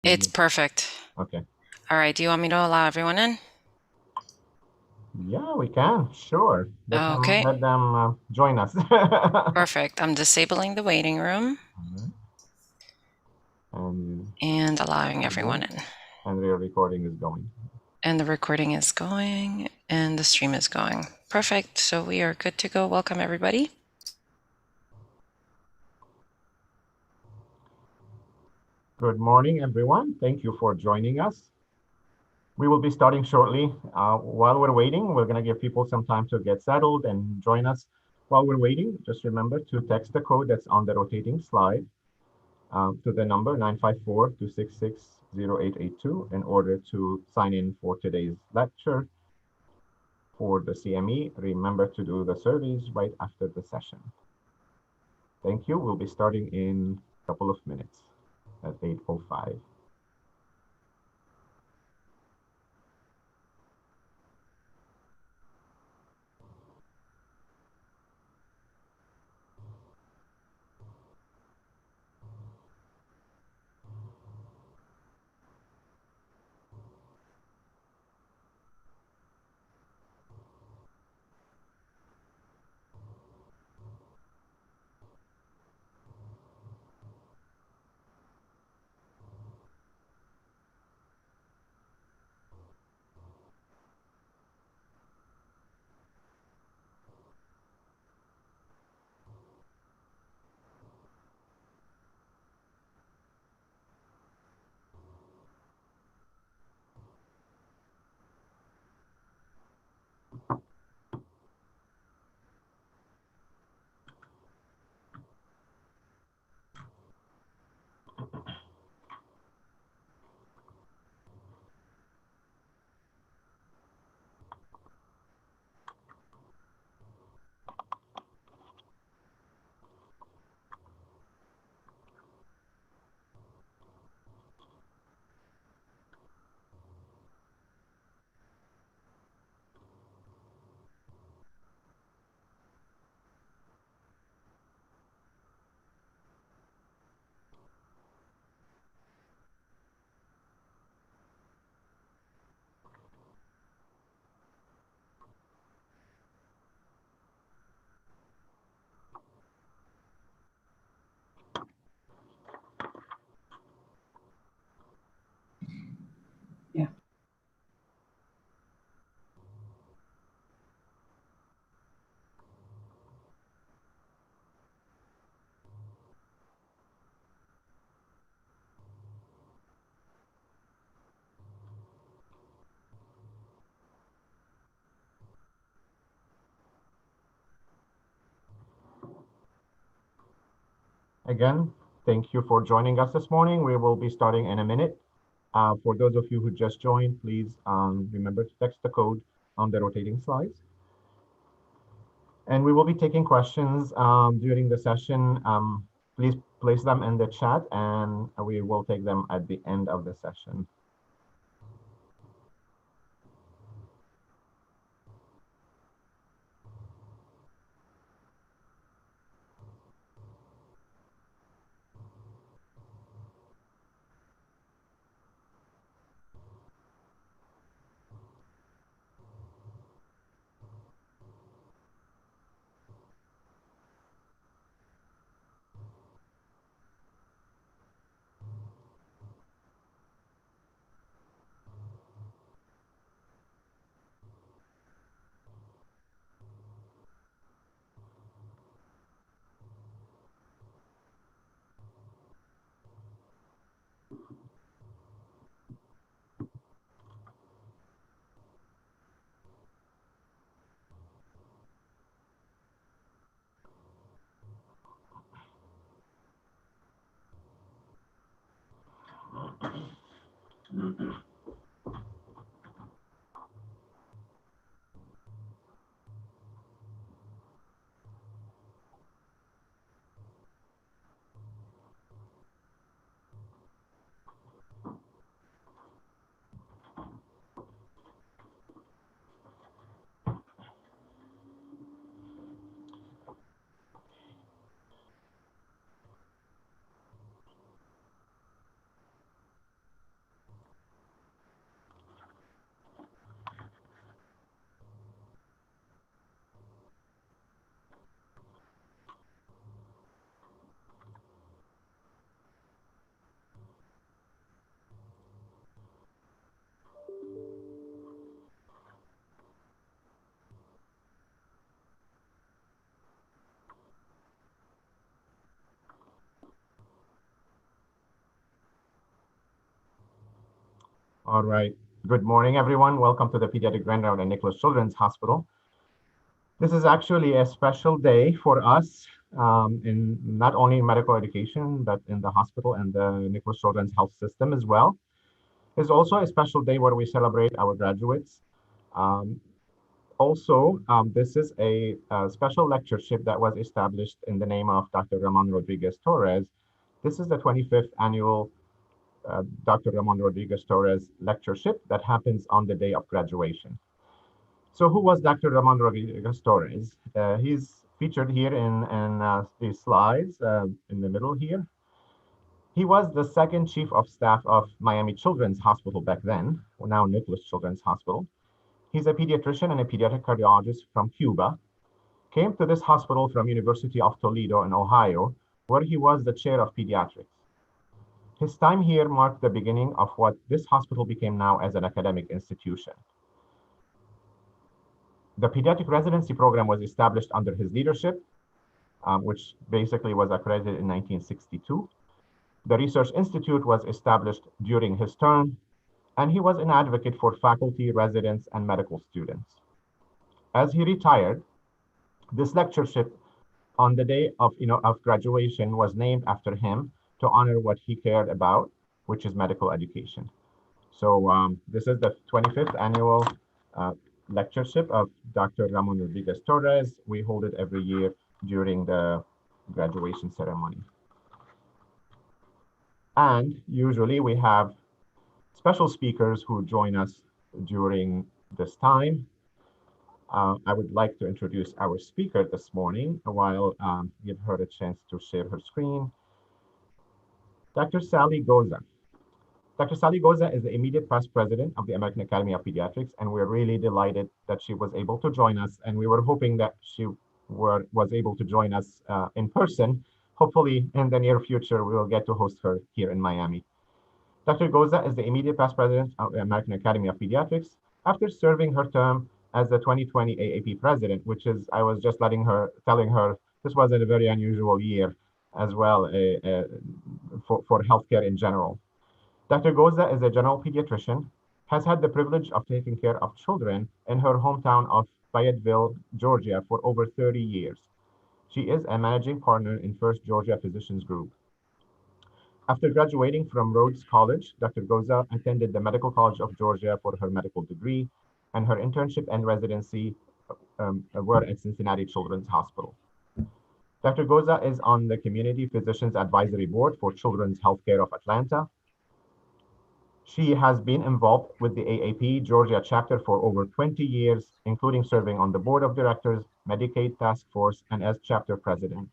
It's perfect. Okay. All right, do you want me to allow everyone in? Yeah, we can. Sure. Okay, Let them join us. perfect. I'm disabling the waiting room Alright. And and allowing everyone good. in. And the recording is going. And the recording is going and the stream is going. Perfect. So we are good to go. Welcome, everybody. Good morning, everyone. Thank you for joining us. We will be starting shortly. While we're waiting, we're going to give people some time to get settled and join us. While we're waiting, just remember to text the code that's on the rotating slide to the number 954-266-0882 in order to sign in for today's lecture. For the CME, remember to do the surveys right after the session. Thank you. We'll be starting in a couple of minutes at 8:05. Yeah. Again, thank you for joining us this morning. We will be starting in a minute. For those of you who just joined, please remember to text the code on the rotating slides. And we will be taking questions during the session. Please place them in the chat and we will take them at the end of the session. All right. Good morning, everyone. Welcome to the Pediatric Grand Round at Nicklaus Children's Hospital. This is actually a special day for us in not only medical education, but in the hospital and the Nicklaus Children's Health System as well. It's also a special day where we celebrate our graduates. This is a special lectureship that was established in the name of Dr. Ramon Rodriguez Torres. This is the 25th annual Dr. Ramon Rodriguez Torres lectureship that happens on the day of graduation. So who was Dr. Ramon Rodriguez Torres? He's featured here in these slides in the middle here. He was the second chief of staff of Miami Children's Hospital back then, now Nicklaus Children's Hospital. He's a pediatrician and a pediatric cardiologist from Cuba. Came to this hospital from University of Toledo in Ohio, where he was the chair of pediatrics. His time here marked the beginning of what this hospital became now as an academic institution. The pediatric residency program was established under his leadership, which basically was accredited in 1962. The Research Institute was established during his term, and he was an advocate for faculty, residents, and medical students. As he retired, this lectureship on the day of graduation was named after him to honor what he cared about, which is medical education. So this is the 25th annual lectureship of Dr. Ramon Rodriguez Torres. We hold it every year during the graduation ceremony. And usually we have special speakers who join us during this time. I would like to introduce our speaker this morning while give her a chance to share her screen. Dr. Sally Goza. Dr. Sally Goza is the immediate past president of the American Academy of Pediatrics, and we're really delighted that she was able to join us, and we were hoping that she was able to join us in person. Hopefully, in the near future, we will get to host her here in Miami. Dr. Goza is the immediate past president of the American Academy of Pediatrics after serving her term as the 2020 AAP president, which is, I was just telling her, this was a very unusual year as well for healthcare in general. Dr. Goza is a general pediatrician, has had the privilege of taking care of children in her hometown of Fayetteville, Georgia for over 30 years. She is a managing partner in First Georgia Physicians Group. After graduating from Rhodes College, Dr. Goza attended the Medical College of Georgia for her medical degree, and her internship and residency were at Cincinnati Children's Hospital. Dr. Goza is on the Community Physicians Advisory Board for Children's Healthcare of Atlanta. She has been involved with the AAP Georgia chapter for over 20 years, including serving on the board of directors, Medicaid task force, and as chapter president.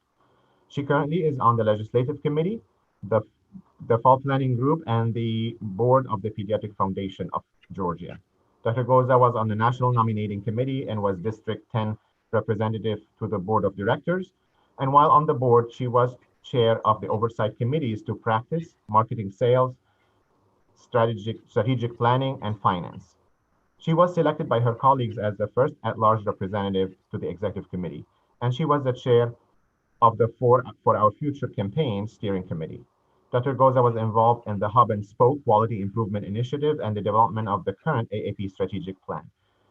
She currently is on the legislative committee, the fall planning group, and the board of the Pediatric Foundation of Georgia. Dr. Goza was on the national nominating committee and was District 10 representative to the board of directors. And while on the board, she was chair of the oversight committees to practice, marketing, sales, strategic planning, and finance. She was selected by her colleagues as the first at-large representative to the executive committee, and she was the chair of the For Our Future campaign steering committee. Dr. Goza was involved in the Hub and Spoke Quality Improvement Initiative and the development of the current AAP strategic plan.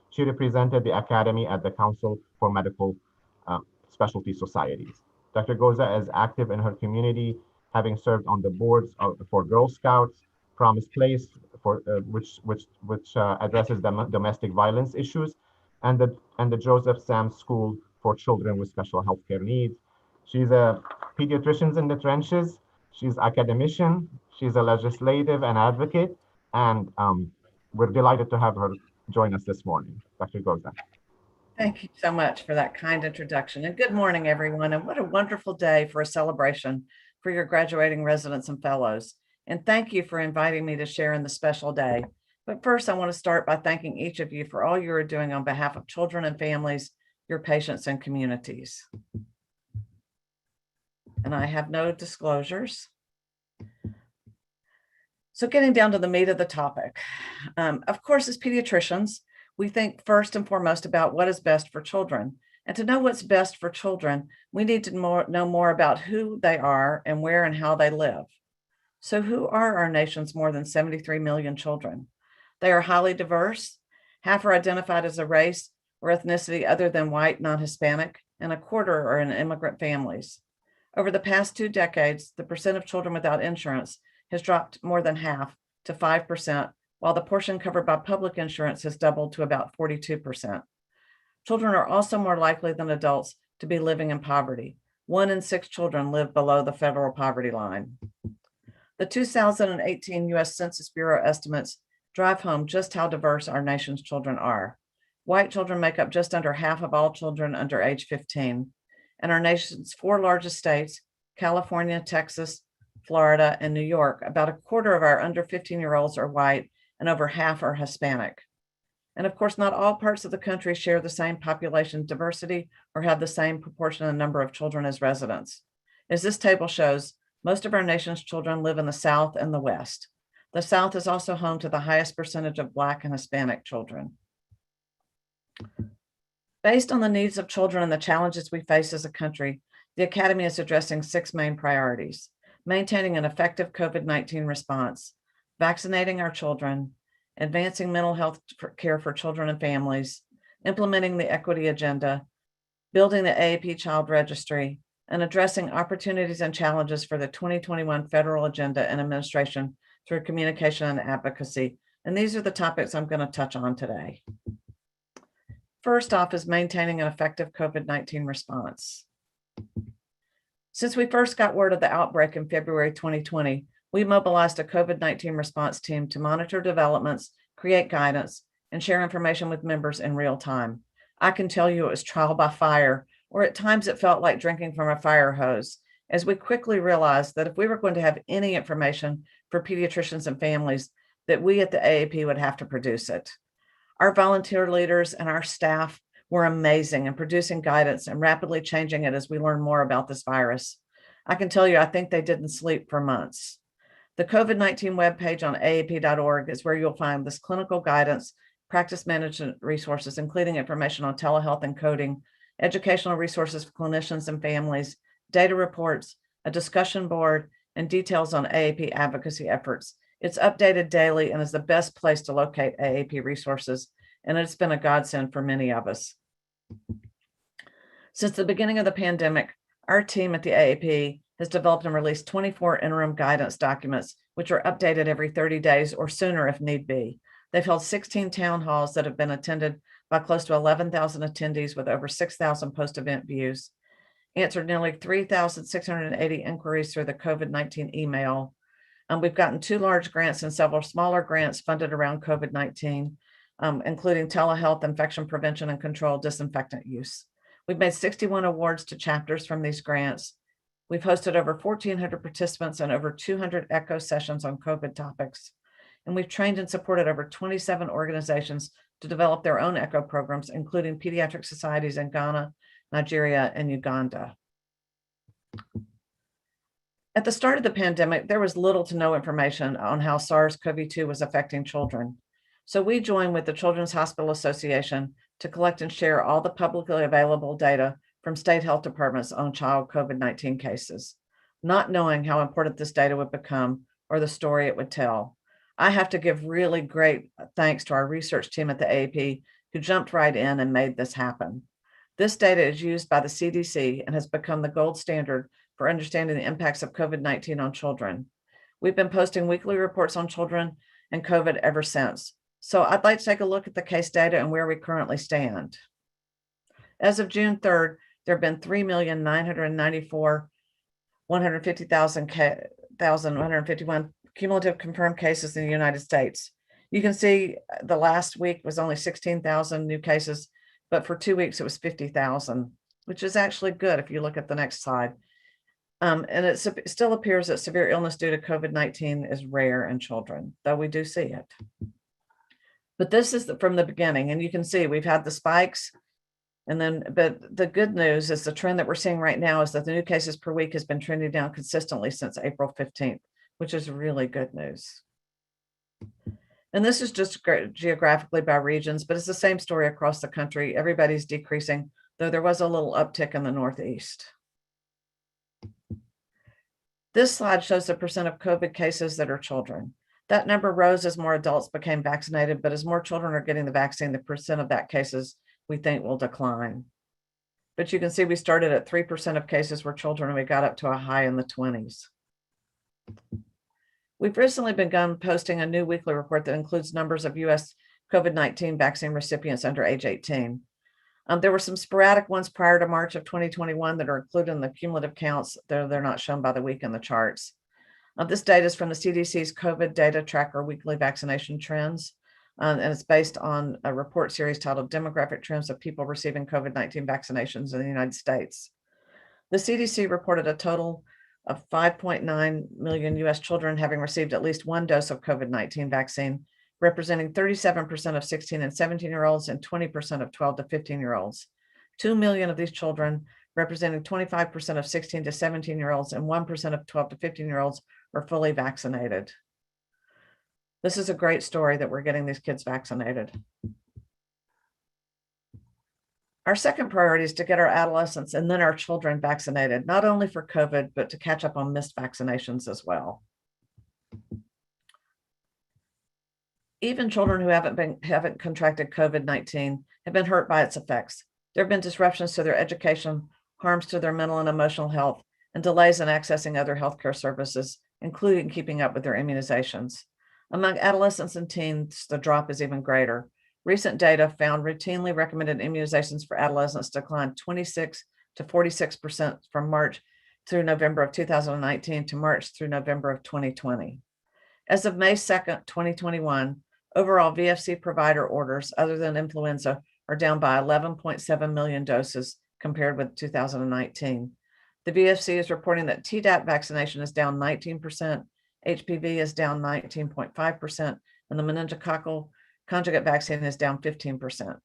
She represented the Academy at the Council for Medical Specialty Societies. Dr. Goza is active in her community, having served on the boards for Girl Scouts, Promise Place, which addresses domestic violence issues, and the Joseph Sam's School for Children with Special Healthcare Needs. She's a pediatrician in the trenches. She's academician. She's a legislative and advocate, and we're delighted to have her join us this morning. Dr. Goza. Thank you so much for that kind introduction. And good morning, everyone. And what a wonderful day for a celebration for your graduating residents and fellows. And thank you for inviting me to share in the special day. But first, I want to start by thanking each of you for all you are doing on behalf of children and families, your patients and communities. And I have no disclosures. So getting down to the meat of the topic. Of course, as pediatricians, we think first and foremost about what is best for children. And to know what's best for children, we need to know more about who they are and where and how they live. So who are our nation's more than 73 million children? They are highly diverse. Half are identified as a race or ethnicity other than white, non-Hispanic, and a quarter are in immigrant families. Over the past 2 decades, the percent of children without insurance has dropped more than half to 5%, while the portion covered by public insurance has doubled to about 42%. Children are also more likely than adults to be living in poverty. 1 in 6 children live below the federal poverty line. The 2018 U.S. Census Bureau estimates drive home just how diverse our nation's children are. White children make up just under half of all children under age 15. And our nation's 4 largest states, California, Texas, Florida, and New York, about a quarter of our under 15-year-olds are white and over half are Hispanic. And of course, not all parts of the country share the same population diversity or have the same proportionate number of children as residents. As this table shows, most of our nation's children live in the South and the West. The South is also home to the highest percentage of Black and Hispanic children. Based on the needs of children and the challenges we face as a country, the Academy is addressing 6 main priorities: maintaining an effective COVID-19 response, vaccinating our children, advancing mental health care for children and families, implementing the equity agenda, building the AAP Child Registry, and addressing opportunities and challenges for the 2021 federal agenda and administration through communication and advocacy. And these are the topics I'm going to touch on today. First off is maintaining an effective COVID-19 response. Since we first got word of the outbreak in February 2020, we mobilized a COVID-19 response team to monitor developments, create guidance, and share information with members in real time. I can tell you it was trial by fire, or at times it felt like drinking from a fire hose, as we quickly realized that if we were going to have any information for pediatricians and families, that we at the AAP would have to produce it. Our volunteer leaders and our staff were amazing in producing guidance and rapidly changing it as we learned more about this virus. I can tell you, I think they didn't sleep for months. The COVID-19 webpage on aap.org is where you'll find this clinical guidance, practice management resources, including information on telehealth and coding, educational resources for clinicians and families, data reports, a discussion board, and details on AAP advocacy efforts. It's updated daily and is the best place to locate AAP resources, and it's been a godsend for many of us. Since the beginning of the pandemic, our team at the AAP has developed and released 24 interim guidance documents, which are updated every 30 days or sooner if need be. They've held 16 town halls that have been attended by close to 11,000 attendees with over 6,000 post-event views, answered nearly 3,680 inquiries through the COVID-19 email. We've gotten 2 large grants and several smaller grants funded around COVID-19, including telehealth, infection prevention and control, disinfectant use. We've made 61 awards to chapters from these grants. We've hosted over 1,400 participants and over 200 echo sessions on COVID topics. And we've trained and supported over 27 organizations to develop their own echo programs, including pediatric societies in Ghana, Nigeria, and Uganda. At the start of the pandemic, there was little to no information on how SARS-CoV-2 was affecting children. So we joined with the Children's Hospital Association to collect and share all the publicly available data from state health departments on child COVID-19 cases, not knowing how important this data would become or the story it would tell. I have to give really great thanks to our research team at the AAP who jumped right in and made this happen. This data is used by the CDC and has become the gold standard for understanding the impacts of COVID-19 on children. We've been posting weekly reports on children and COVID ever since. So I'd like to take a look at the case data and where we currently stand. As of June 3rd, there have been 3,994,150,151 cumulative confirmed cases in the United States. You can see the last week was only 16,000 new cases, but for 2 weeks it was 50,000, which is actually good if you look at the next slide. And it still appears that severe illness due to COVID-19 is rare in children, though we do see it. But this is from the beginning, and you can see we've had the spikes, but the good news is the trend that we're seeing right now is that the new cases per week has been trending down consistently since April 15th, which is really good news. And this is just geographically by regions, but it's the same story across the country. Everybody's decreasing, though there was a little uptick in the Northeast. This slide shows the percent of COVID cases that are children. That number rose as more adults became vaccinated, but as more children are getting the vaccine, the percent of that cases we think will decline. But you can see we started at 3% of cases were children and we got up to a high in the 20s. We've recently begun posting a new weekly report that includes numbers of US COVID-19 vaccine recipients under age 18. There were some sporadic ones prior to March of 2021 that are included in the cumulative counts. They're not shown by the week in the charts. This data is from the CDC's COVID data tracker weekly vaccination trends. And it's based on a report series titled Demographic Trends of People Receiving COVID-19 Vaccinations in the United States. The CDC reported a total of 5.9 million US children having received at least one dose of COVID-19 vaccine, representing 37% of 16 and 17-year-olds and 20% of 12 to 15-year-olds. 2 million of these children, representing 25% of 16 to 17-year-olds and 1% of 12 to 15-year-olds, are fully vaccinated. This is a great story that we're getting these kids vaccinated. Our second priority is to get our adolescents and then our children vaccinated, not only for COVID, but to catch up on missed vaccinations as well. Even children who haven't contracted COVID-19 have been hurt by its effects. There have been disruptions to their education, harms to their mental and emotional health, and delays in accessing other healthcare services, including keeping up with their immunizations. Among adolescents and teens, the drop is even greater. Recent data found routinely recommended immunizations for adolescents declined 26 to 46% from March through November of 2019 to March through November of 2020. As of May 2nd, 2021, overall VFC provider orders other than influenza are down by 11.7 million doses compared with 2019. The VFC is reporting that Tdap vaccination is down 19%, HPV is down 19.5%, and the meningococcal conjugate vaccine is down 15%.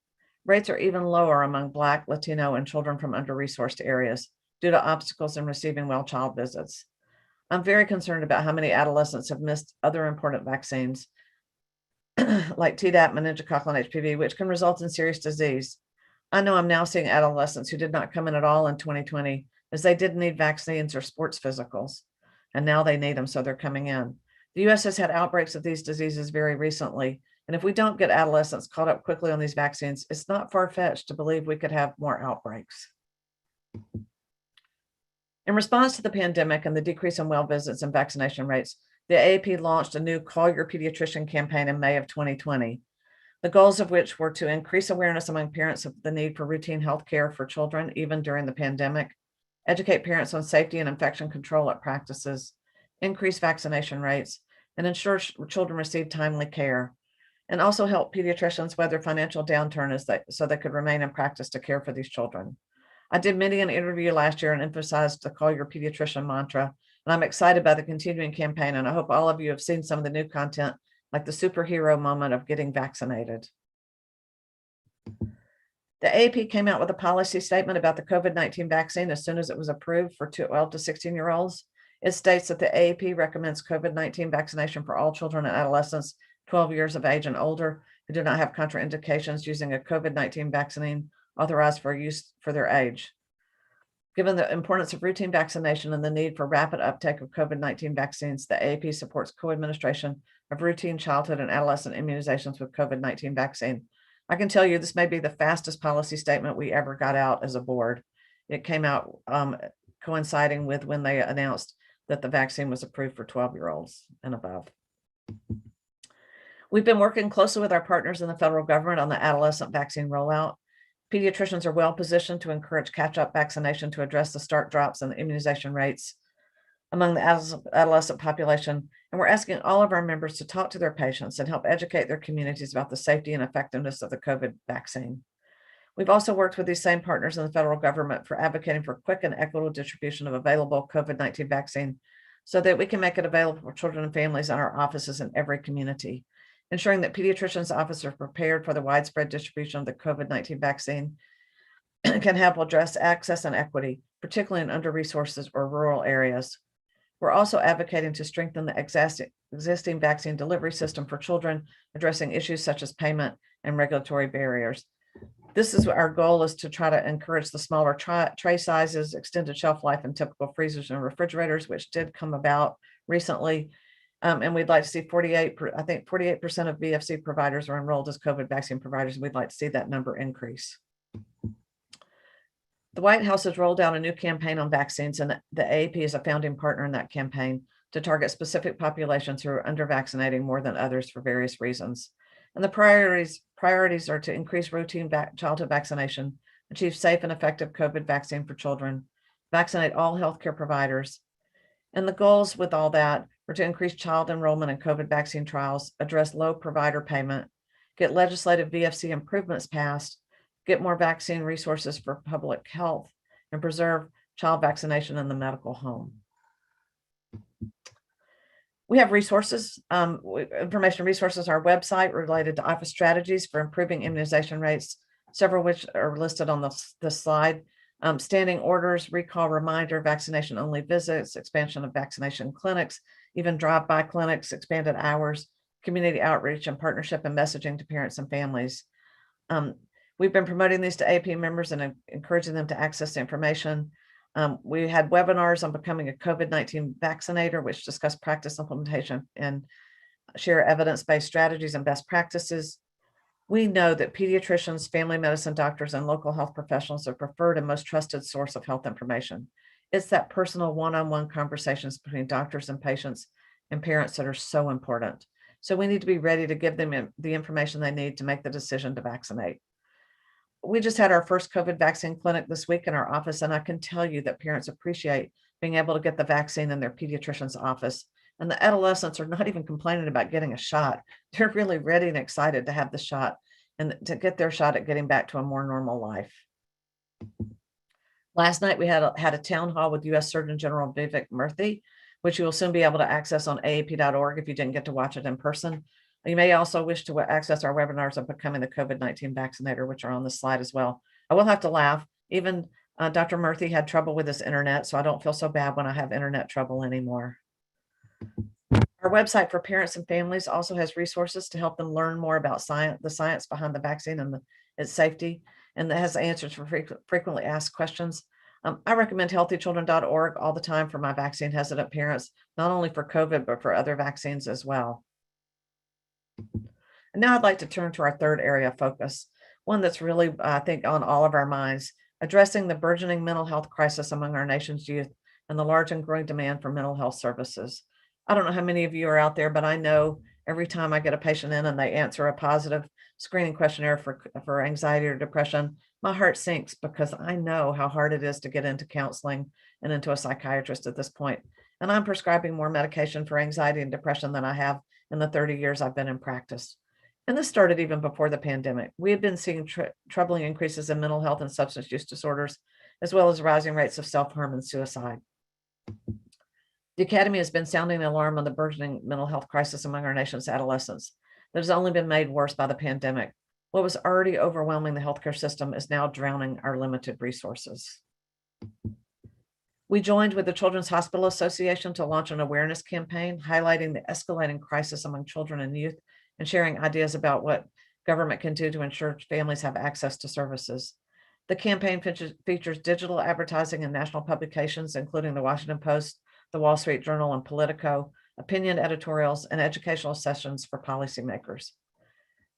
Rates are even lower among Black, Latino, and children from under-resourced areas due to obstacles in receiving well child visits. I'm very concerned about how many adolescents have missed other important vaccines like Tdap, meningococcal, and HPV, which can result in serious disease. I know I'm now seeing adolescents who did not come in at all in 2020 as they didn't need vaccines or sports physicals, and now they need them, so they're coming in. The US has had outbreaks of these diseases very recently, and if we don't get adolescents caught up quickly on these vaccines, it's not far-fetched to believe we could have more outbreaks. In response to the pandemic and the decrease in well visits and vaccination rates, the AAP launched a new Call Your Pediatrician campaign in May of 2020, the goals of which were to increase awareness among parents of the need for routine health care for children, even during the pandemic, educate parents on safety and infection control at practices, increase vaccination rates, and ensure children receive timely care, and also help pediatricians weather financial downturn so they could remain in practice to care for these children. I did many an interview last year and emphasized the Call Your Pediatrician mantra, and I'm excited by the continuing campaign, and I hope all of you have seen some of the new content, like the superhero moment of getting vaccinated. The AAP came out with a policy statement about the COVID-19 vaccine as soon as it was approved for 12 to 16-year-olds. It states that the AAP recommends COVID-19 vaccination for all children and adolescents 12 years of age and older who do not have contraindications using a COVID-19 vaccine authorized for use for their age. Given the importance of routine vaccination and the need for rapid uptake of COVID-19 vaccines, the AAP supports co-administration of routine childhood and adolescent immunizations with COVID-19 vaccine. I can tell you this may be the fastest policy statement we ever got out as a board. It came out coinciding with when they announced that the vaccine was approved for 12-year-olds and above. We've been working closely with our partners in the federal government on the adolescent vaccine rollout. Pediatricians are well positioned to encourage catch-up vaccination to address the stark drops in the immunization rates among the adolescent population. And we're asking all of our members to talk to their patients and help educate their communities about the safety and effectiveness of the COVID vaccine. We've also worked with these same partners in the federal government for advocating for quick and equitable distribution of available COVID-19 vaccine so that we can make it available for children and families in our offices in every community. Ensuring that pediatricians' offices are prepared for the widespread distribution of the COVID-19 vaccine can help address access and equity, particularly in under-resourced or rural areas. We're also advocating to strengthen the existing vaccine delivery system for children, addressing issues such as payment and regulatory barriers. This is our goal, is to try to encourage the smaller tray sizes, extended shelf life, and typical freezers and refrigerators, which did come about recently. And we'd like to see 48% of VFC providers are enrolled as COVID vaccine providers. We'd like to see that number increase. The White House has rolled out a new campaign on vaccines, and the AAP is a founding partner in that campaign to target specific populations who are under-vaccinating more than others for various reasons. And the priorities are to increase routine childhood vaccination, achieve safe and effective COVID vaccine for children, vaccinate all healthcare providers. And the goals with all that are to increase child enrollment in COVID vaccine trials, address low provider payment, get legislative VFC improvements passed, get more vaccine resources for public health, and preserve child vaccination in the medical home. We have resources, information resources, our website related to office strategies for improving immunization rates, several of which are listed on this slide. Standing orders, recall reminder, vaccination only visits, expansion of vaccination clinics, even drive-by clinics, expanded hours, community outreach and partnership and messaging to parents and families. We've been promoting these to AP members and encouraging them to access the information. We had webinars on becoming a COVID-19 vaccinator, which discuss practice implementation and share evidence-based strategies and best practices. We know that pediatricians, family medicine doctors, and local health professionals are preferred and most trusted source of health information. It's that personal one-on-one conversations between doctors and patients and parents that are so important. So we need to be ready to give them the information they need to make the decision to vaccinate. We just had our first COVID vaccine clinic this week in our office, and I can tell you that parents appreciate being able to get the vaccine in their pediatrician's office. And the adolescents are not even complaining about getting a shot. They're really ready and excited to have the shot and to get their shot at getting back to a more normal life. Last night, we had a town hall with U.S. Surgeon General Vivek Murthy, which you will soon be able to access on aap.org if you didn't get to watch it in person. You may also wish to access our webinars on becoming the COVID-19 vaccinator, which are on the slide as well. I will have to laugh. Even Dr. Murthy had trouble with his internet, so I don't feel so bad when I have internet trouble anymore. Our website for parents and families also has resources to help them learn more about the science behind the vaccine and its safety, and that has answers for frequently asked questions. I recommend healthychildren.org all the time for my vaccine hesitant parents, not only for COVID, but for other vaccines as well. And now I'd like to turn to our third area of focus, one that's really, I think, on all of our minds, addressing the burgeoning mental health crisis among our nation's youth and the large and growing demand for mental health services. I don't know how many of you are out there, but I know every time I get a patient in and they answer a positive screening questionnaire for anxiety or depression, my heart sinks because I know how hard it is to get into counseling and into a psychiatrist at this point. And I'm prescribing more medication for anxiety and depression than I have in the 30 years I've been in practice. And this started even before the pandemic. We have been seeing troubling increases in mental health and substance use disorders, as well as rising rates of self-harm and suicide. The Academy has been sounding the alarm on the burgeoning mental health crisis among our nation's adolescents that has only been made worse by the pandemic. What was already overwhelming the healthcare system is now drowning our limited resources. We joined with the Children's Hospital Association to launch an awareness campaign highlighting the escalating crisis among children and youth and sharing ideas about what government can do to ensure families have access to services. The campaign features digital advertising in national publications, including the Washington Post, the Wall Street Journal, and Politico, opinion editorials, and educational sessions for policymakers.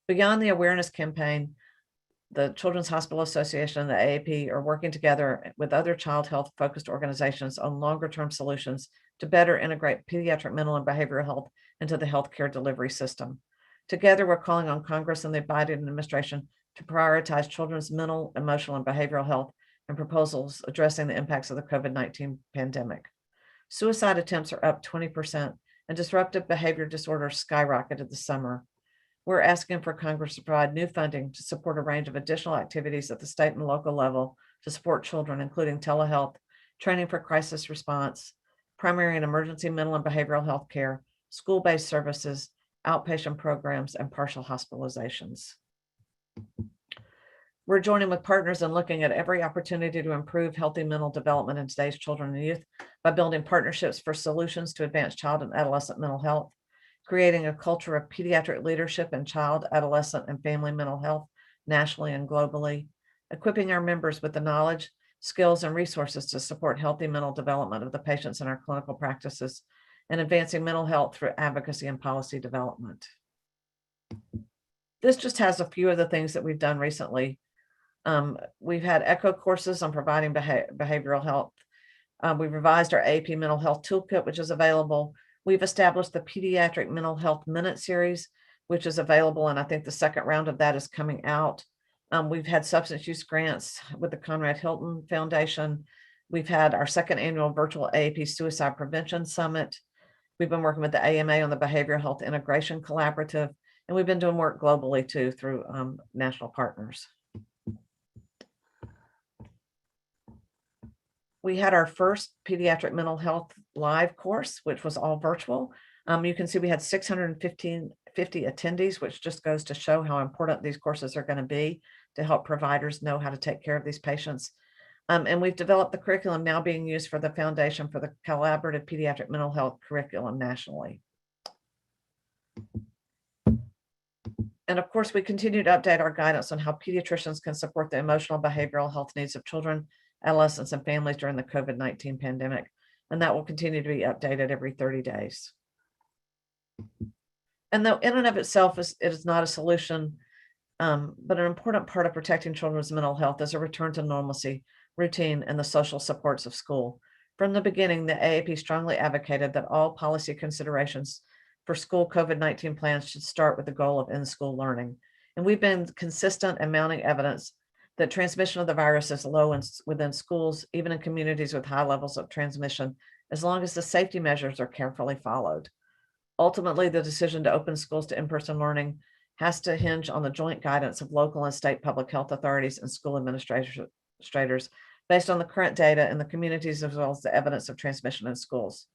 Beyond the awareness campaign, the Children's Hospital Association and the AAP are working together with other child health-focused organizations on longer-term solutions to better integrate pediatric mental and behavioral health into the healthcare delivery system. Together, we're calling on Congress and the Biden administration to prioritize children's mental, emotional, and behavioral health and proposals addressing the impacts of the COVID-19 pandemic. Suicide attempts are up 20%, and disruptive behavior disorders skyrocketed this summer. We're asking for Congress to provide new funding to support a range of additional activities at the state and local level to support children, including telehealth, training for crisis response, primary and emergency mental and behavioral health care, school-based services, outpatient programs, and partial hospitalizations. We're joining with partners and looking at every opportunity to improve healthy mental development in today's children and youth by building partnerships for solutions to advance child and adolescent mental health, creating a culture of pediatric leadership in child, adolescent, and family mental health nationally and globally, equipping our members with the knowledge, skills, and resources to support healthy mental development of the patients in our clinical practices, and advancing mental health through advocacy and policy development. This just has a few of the things that we've done recently. We've had ECHO courses on providing behavioral health. We've revised our AP mental health toolkit, which is available. We've established the Pediatric Mental Health Minute series, which is available, and I think the second round of that is coming out. We've had substance use grants with the Conrad Hilton Foundation. We've had our second annual virtual AAP Suicide Prevention Summit. We've been working with the AMA on the Behavioral Health Integration Collaborative, and we've been doing work globally too through national partners. We had our first pediatric mental health live course, which was all virtual. You can see we had 650 attendees, which just goes to show how important these courses are going to be to help providers know how to take care of these patients. And we've developed the curriculum now being used for the Foundation for the Collaborative Pediatric Mental Health Curriculum nationally. And of course, we continue to update our guidance on how pediatricians can support the emotional behavioral health needs of children, adolescents, and families during the COVID-19 pandemic. And that will continue to be updated every 30 days. And though in and of itself it is not a solution, but an important part of protecting children's mental health is a return to normalcy, routine, and the social supports of school. From the beginning, the AAP strongly advocated that all policy considerations for school COVID-19 plans should start with the goal of in-school learning. And we've been consistent in mounting evidence that transmission of the virus is low within schools, even in communities with high levels of transmission, as long as the safety measures are carefully followed. Ultimately, the decision to open schools to in-person learning has to hinge on the joint guidance of local and state public health authorities and school administrators based on the current data in the communities as well as the evidence of transmission in schools.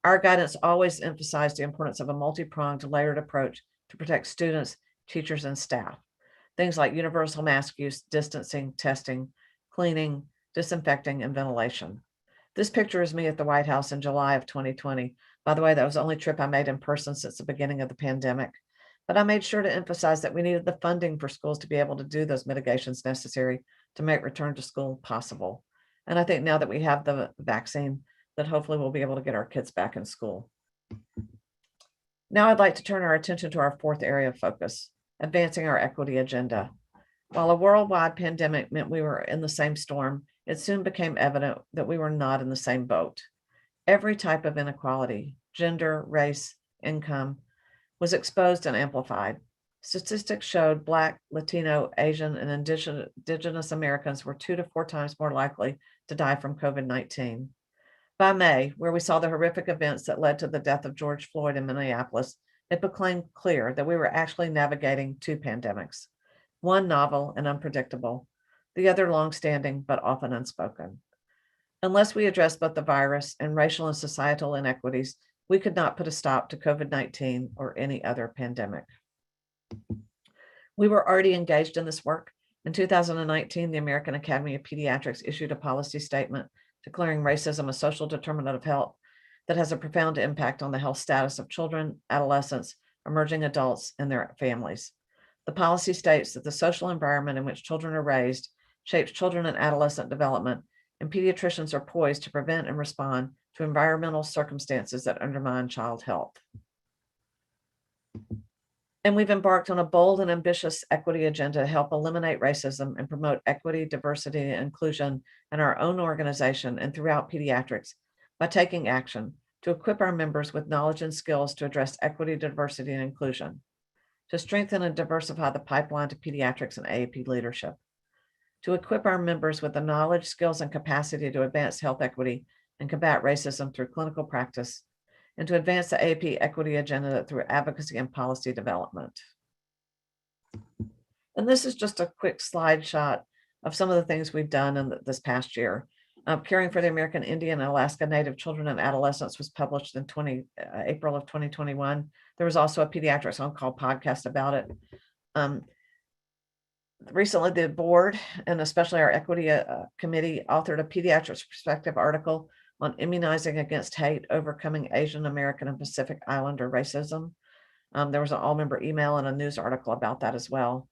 Our guidance always emphasized the importance of a multi-pronged, layered approach to protect students, teachers, and staff. Things like universal mask use, distancing, testing, cleaning, disinfecting, and ventilation. This picture is me at the White House in July of 2020. By the way, that was the only trip I made in person since the beginning of the pandemic. But I made sure to emphasize that we needed the funding for schools to be able to do those mitigations necessary to make return to school possible. And I think now that we have the vaccine, that hopefully we'll be able to get our kids back in school. Now I'd like to turn our attention to our fourth area of focus, advancing our equity agenda. While a worldwide pandemic meant we were in the same storm, it soon became evident that we were not in the same boat. Every type of inequality, gender, race, income, was exposed and amplified. Statistics showed Black, Latino, Asian, and Indigenous Americans were 2 to 4 times more likely to die from COVID-19. By May, where we saw the horrific events that led to the death of George Floyd in Minneapolis, it became clear that we were actually navigating 2 pandemics, one novel and unpredictable, the other longstanding but often unspoken. Unless we address both the virus and racial and societal inequities, we could not put a stop to COVID-19 or any other pandemic. We were already engaged in this work. In 2019, the American Academy of Pediatrics issued a policy statement declaring racism a social determinant of health that has a profound impact on the health status of children, adolescents, emerging adults, and their families. The policy states that the social environment in which children are raised shapes children and adolescent development, and pediatricians are poised to prevent and respond to environmental circumstances that undermine child health. And we've embarked on a bold and ambitious equity agenda to help eliminate racism and promote equity, diversity, and inclusion in our own organization and throughout pediatrics by taking action to equip our members with knowledge and skills to address equity, diversity, and inclusion, to strengthen and diversify the pipeline to pediatrics and AAP leadership, to equip our members with the knowledge, skills, and capacity to advance health equity and combat racism through clinical practice, and to advance the AAP equity agenda through advocacy and policy development. And this is just a quick slide shot of some of the things we've done in this past year. Caring for the American Indian and Alaska Native Children and Adolescents was published in April of 2021. There was also a Pediatrics On Call podcast about it. Recently, the board and especially our equity committee authored a pediatrics perspective article on immunizing against hate, overcoming Asian American and Pacific Islander racism. There was an all-member email and a news article about that as well.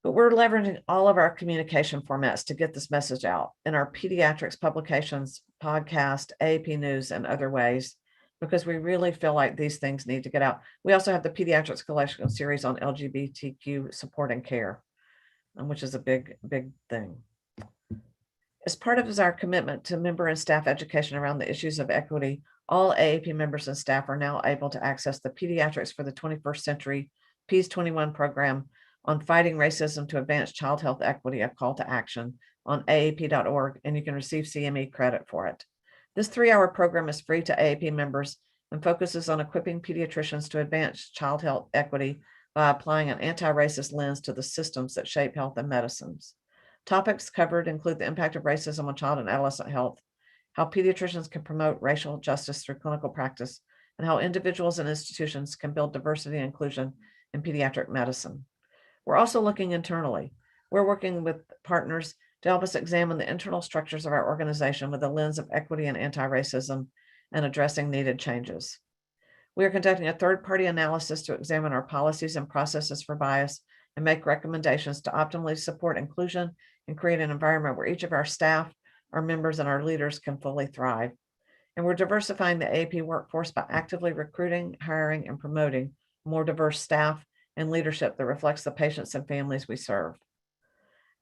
But we're leveraging all of our communication formats to get this message out in our pediatrics publications, podcast, AAP news, and other ways. because we really feel like these things need to get out. We also have the Pediatrics collection series on LGBTQ support and care, which is a big thing. As part of our commitment to member and staff education around the issues of equity, all AAP members and staff are now able to access the Pediatrics for the 21st Century PEAS 21 program on fighting racism to advance child health equity, a call to action on aap.org, and you can receive CME credit for it. This 3-hour program is free to AAP members and focuses on equipping pediatricians to advance child health equity by applying an anti-racist lens to the systems that shape health and medicines. Topics covered include the impact of racism on child and adolescent health, how pediatricians can promote racial justice through clinical practice, and how individuals and institutions can build diversity and inclusion in pediatric medicine. We're also looking internally. We're working with partners to help us examine the internal structures of our organization with a lens of equity and anti-racism and addressing needed changes. We are conducting a third-party analysis to examine our policies and processes for bias and make recommendations to optimally support inclusion and create an environment where each of our staff, our members, and our leaders can fully thrive. And we're diversifying the AAP workforce by actively recruiting, hiring, and promoting more diverse staff and leadership that reflects the patients and families we serve.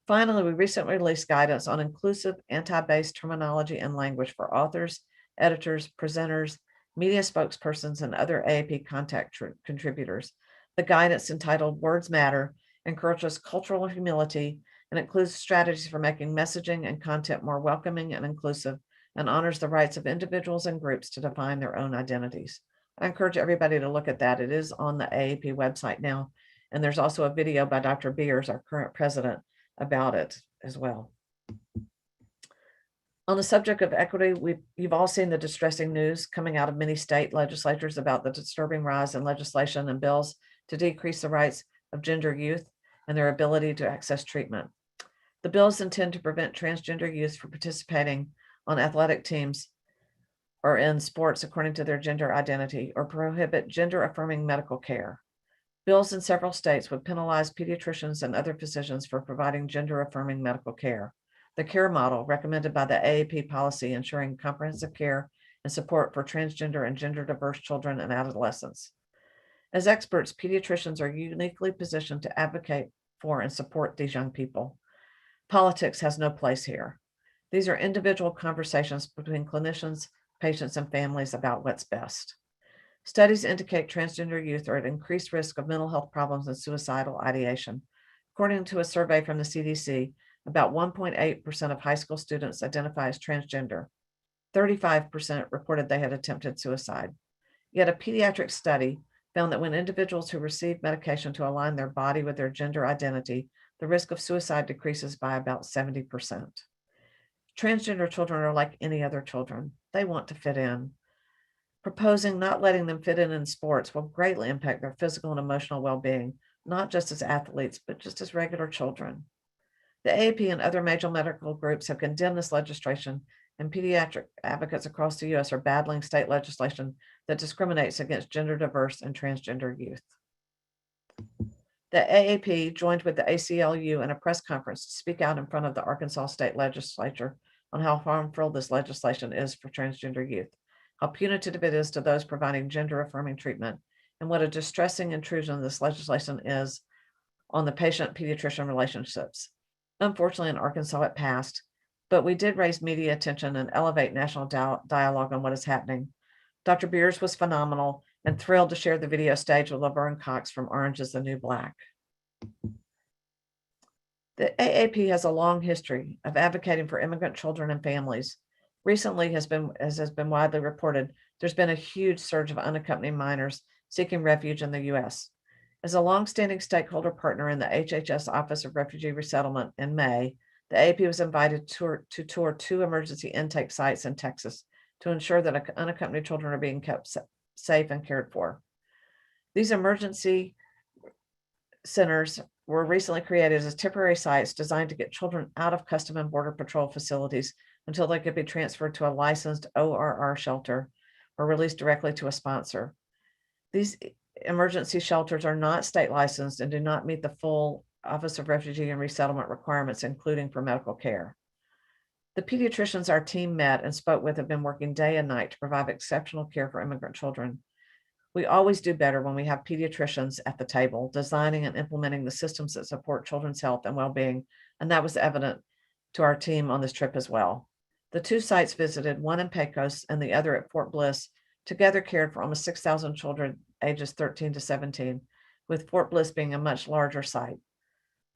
Finally, we recently released guidance on inclusive anti-based terminology and language for authors, editors, presenters, media spokespersons, and other AAP contact contributors. The guidance, entitled Words Matter, encourages cultural humility and includes strategies for making messaging and content more welcoming and inclusive, and honors the rights of individuals and groups to define their own identities. I encourage everybody to look at that. It is on the AAP website now, and there's also a video by Dr. Beers, our current president, about it as well. On the subject of equity, you've all seen the distressing news coming out of many state legislatures about the disturbing rise in legislation and bills to decrease the rights of gender youth and their ability to access treatment. The bills intend to prevent transgender youth from participating on athletic teams or in sports according to their gender identity, or prohibit gender-affirming medical care. Bills in several states would penalize pediatricians and other physicians for providing gender-affirming medical care. The care model recommended by the AAP policy ensuring comprehensive care and support for transgender and gender-diverse children and adolescents. As experts, pediatricians are uniquely positioned to advocate for and support these young people. Politics has no place here. These are individual conversations between clinicians, patients, and families about what's best. Studies indicate transgender youth are at increased risk of mental health problems and suicidal ideation. According to a survey from the CDC, about 1.8% of high school students identify as transgender. 35% reported they had attempted suicide. Yet a pediatric study found that when individuals who receive medication to align their body with their gender identity, the risk of suicide decreases by about 70%. Transgender children are like any other children. They want to fit in. Proposing not letting them fit in sports will greatly impact their physical and emotional well-being, not just as athletes, but just as regular children. The AAP and other major medical groups have condemned this legislation, and pediatric advocates across the U.S. are battling state legislation that discriminates against gender diverse and transgender youth. The AAP joined with the ACLU in a press conference to speak out in front of the Arkansas State Legislature on how harmful this legislation is for transgender youth, how punitive it is to those providing gender-affirming treatment, and what a distressing intrusion this legislation is on the patient-pediatrician relationships. Unfortunately, in Arkansas, it passed, but we did raise media attention and elevate national dialogue on what is happening. Dr. Beers was phenomenal and thrilled to share the video stage with Laverne Cox from Orange is the New Black. The AAP has a long history of advocating for immigrant children and families. Recently, as has been widely reported, there's been a huge surge of unaccompanied minors seeking refuge in the U.S. As a longstanding stakeholder partner in the HHS Office of Refugee Resettlement in May, the AAP was invited to tour 2 emergency intake sites in Texas to ensure that unaccompanied children are being kept safe and cared for. These emergency centers were recently created as temporary sites designed to get children out of Customs and Border Patrol facilities until they could be transferred to a licensed ORR shelter or released directly to a sponsor. These emergency shelters are not state licensed and do not meet the full Office of Refugee and Resettlement requirements, including for medical care. The pediatricians our team met and spoke with have been working day and night to provide exceptional care for immigrant children. We always do better when we have pediatricians at the table, designing and implementing the systems that support children's health and well-being, and that was evident to our team on this trip as well. The two sites visited, one in Pecos and the other at Fort Bliss, together cared for almost 6,000 children ages 13 to 17, with Fort Bliss being a much larger site.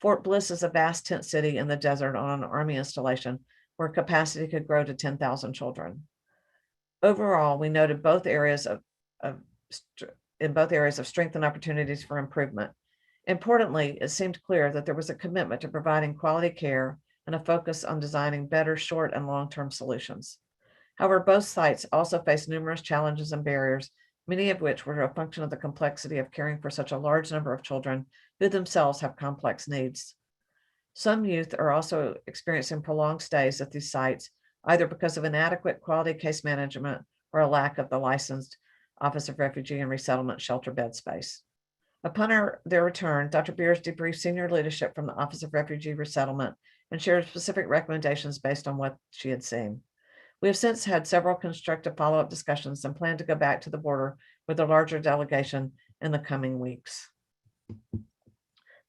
Fort Bliss is a vast tent city in the desert on an Army installation where capacity could grow to 10,000 children. Overall, we noted in both areas of strength and opportunities for improvement. Importantly, it seemed clear that there was a commitment to providing quality care and a focus on designing better short and long-term solutions. However, both sites also faced numerous challenges and barriers, many of which were a function of the complexity of caring for such a large number of children who themselves have complex needs. Some youth are also experiencing prolonged stays at these sites, either because of inadequate quality case management or a lack of the licensed Office of Refugee and Resettlement shelter bed space. Upon their return, Dr. Beers debriefed senior leadership from the Office of Refugee Resettlement and shared specific recommendations based on what she had seen. We have since had several constructive follow-up discussions and plan to go back to the border with a larger delegation in the coming weeks.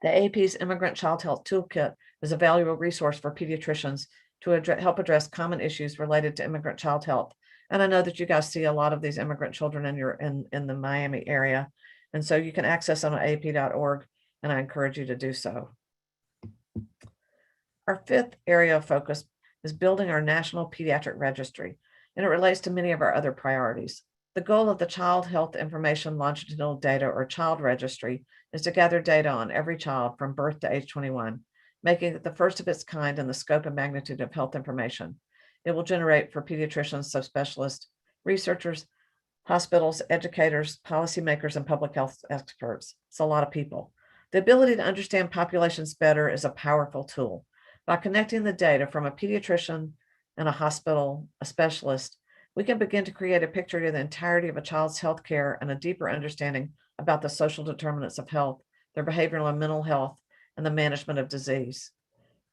The AAP's Immigrant Child Health Toolkit is a valuable resource for pediatricians to help address common issues related to immigrant child health. And I know that you guys see a lot of these immigrant children in the Miami area. And so you can access them on aap.org, and I encourage you to do so. Our fifth area of focus is building our national pediatric registry, and it relates to many of our other priorities. The goal of the Child Health Information Longitudinal Data, or Child Registry, is to gather data on every child from birth to age 21, making it the first of its kind in the scope and magnitude of health information. It will generate for pediatricians, subspecialists, researchers, hospitals, educators, policymakers, and public health experts. It's a lot of people. The ability to understand populations better is a powerful tool. By connecting the data from a pediatrician and a hospital, a specialist, we can begin to create a picture of the entirety of a child's health care and a deeper understanding about the social determinants of health, their behavioral and mental health, and the management of disease.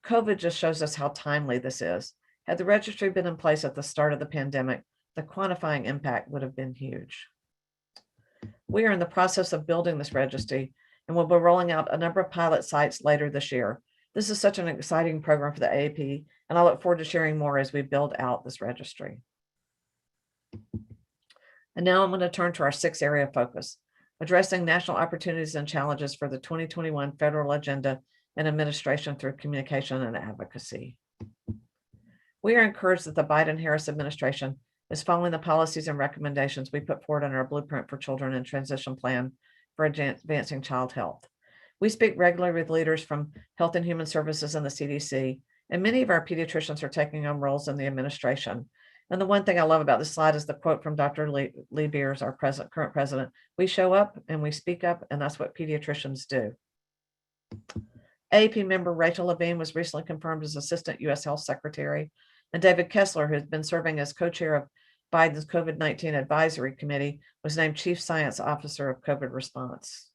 COVID just shows us how timely this is. Had the registry been in place at the start of the pandemic, the quantifying impact would have been huge. We are in the process of building this registry and will be rolling out a number of pilot sites later this year. This is such an exciting program for the AAP, and I look forward to sharing more as we build out this registry. And now I'm going to turn to our sixth area of focus, addressing national opportunities and challenges for the 2021 federal agenda and administration through communication and advocacy. We are encouraged that the Biden-Harris administration is following the policies and recommendations we put forward in our Blueprint for Children and Transition Plan for Advancing Child Health. We speak regularly with leaders from Health and Human Services and the CDC, and many of our pediatricians are taking on roles in the administration. And the one thing I love about this slide is the quote from Dr. Lee Beers, our current president. We show up and we speak up, and that's what pediatricians do. AAP member Rachel Levine was recently confirmed as Assistant U.S. Health Secretary, and David Kessler, who has been serving as co-chair of Biden's COVID-19 Advisory Committee, was named Chief Science Officer of COVID Response.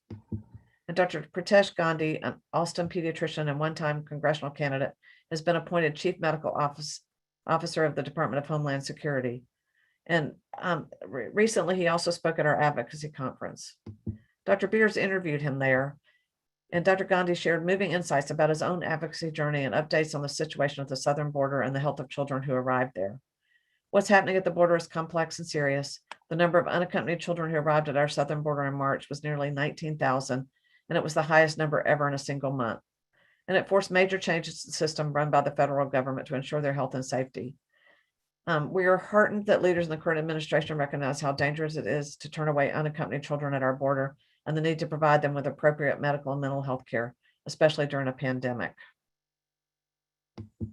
And Dr. Pritesh Gandhi, an Austin pediatrician and one-time congressional candidate, has been appointed Chief Medical Officer of the Department of Homeland Security. And recently, he also spoke at our advocacy conference. Dr. Beers interviewed him there, and Dr. Gandhi shared moving insights about his own advocacy journey and updates on the situation at the southern border and the health of children who arrived there. What's happening at the border is complex and serious. The number of unaccompanied children who arrived at our southern border in March was nearly 19,000, and it was the highest number ever in a single month. And it forced major changes to the system run by the federal government to ensure their health and safety. We are heartened that leaders in the current administration recognize how dangerous it is to turn away unaccompanied children at our border and the need to provide them with appropriate medical and mental health care, especially during a pandemic. And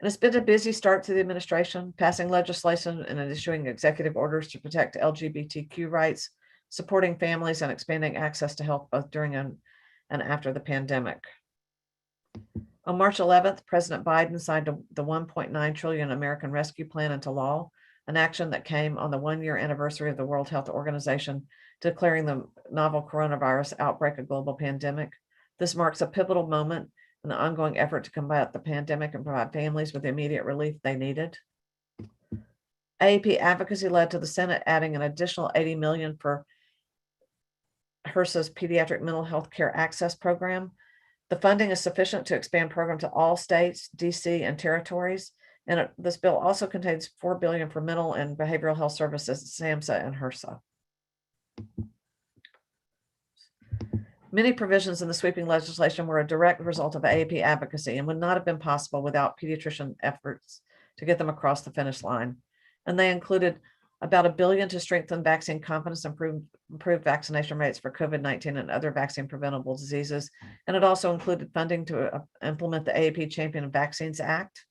it's been a busy start to the administration, passing legislation and issuing executive orders to protect LGBTQ rights, supporting families, and expanding access to health both during and after the pandemic. On March 11th, President Biden signed the $1.9 trillion American Rescue Plan into law, an action that came on the one-year anniversary of the World Health Organization declaring the novel coronavirus outbreak a global pandemic. This marks a pivotal moment in the ongoing effort to combat the pandemic and provide families with the immediate relief they needed. AAP advocacy led to the Senate adding an additional $80 million for HRSA's Pediatric Mental Health Care Access Program. The funding is sufficient to expand program to all states, DC, and territories. And this bill also contains $4 billion for mental and behavioral health services, SAMHSA and HRSA. Many provisions in the sweeping legislation were a direct result of AAP advocacy and would not have been possible without pediatrician efforts to get them across the finish line. And they included about $1 billion to strengthen vaccine confidence, improve vaccination rates for COVID-19 and other vaccine preventable diseases. And it also included funding to implement the AAP Champion Vaccines Act.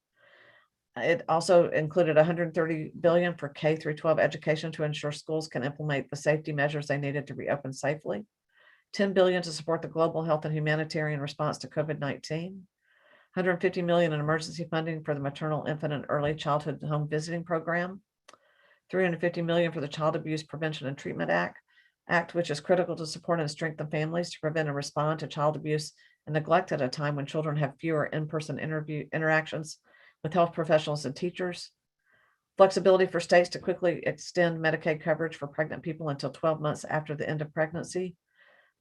It also included $130 billion for K through 12 education to ensure schools can implement the safety measures they needed to reopen safely. $10 billion to support the global health and humanitarian response to COVID-19. $150 million in emergency funding for the maternal, infant, and early childhood home visiting program. $350 million for the Child Abuse Prevention and Treatment Act, which is critical to support and strengthen families to prevent and respond to child abuse and neglect at a time when children have fewer in-person interactions with health professionals and teachers. Flexibility for states to quickly extend Medicaid coverage for pregnant people until 12 months after the end of pregnancy.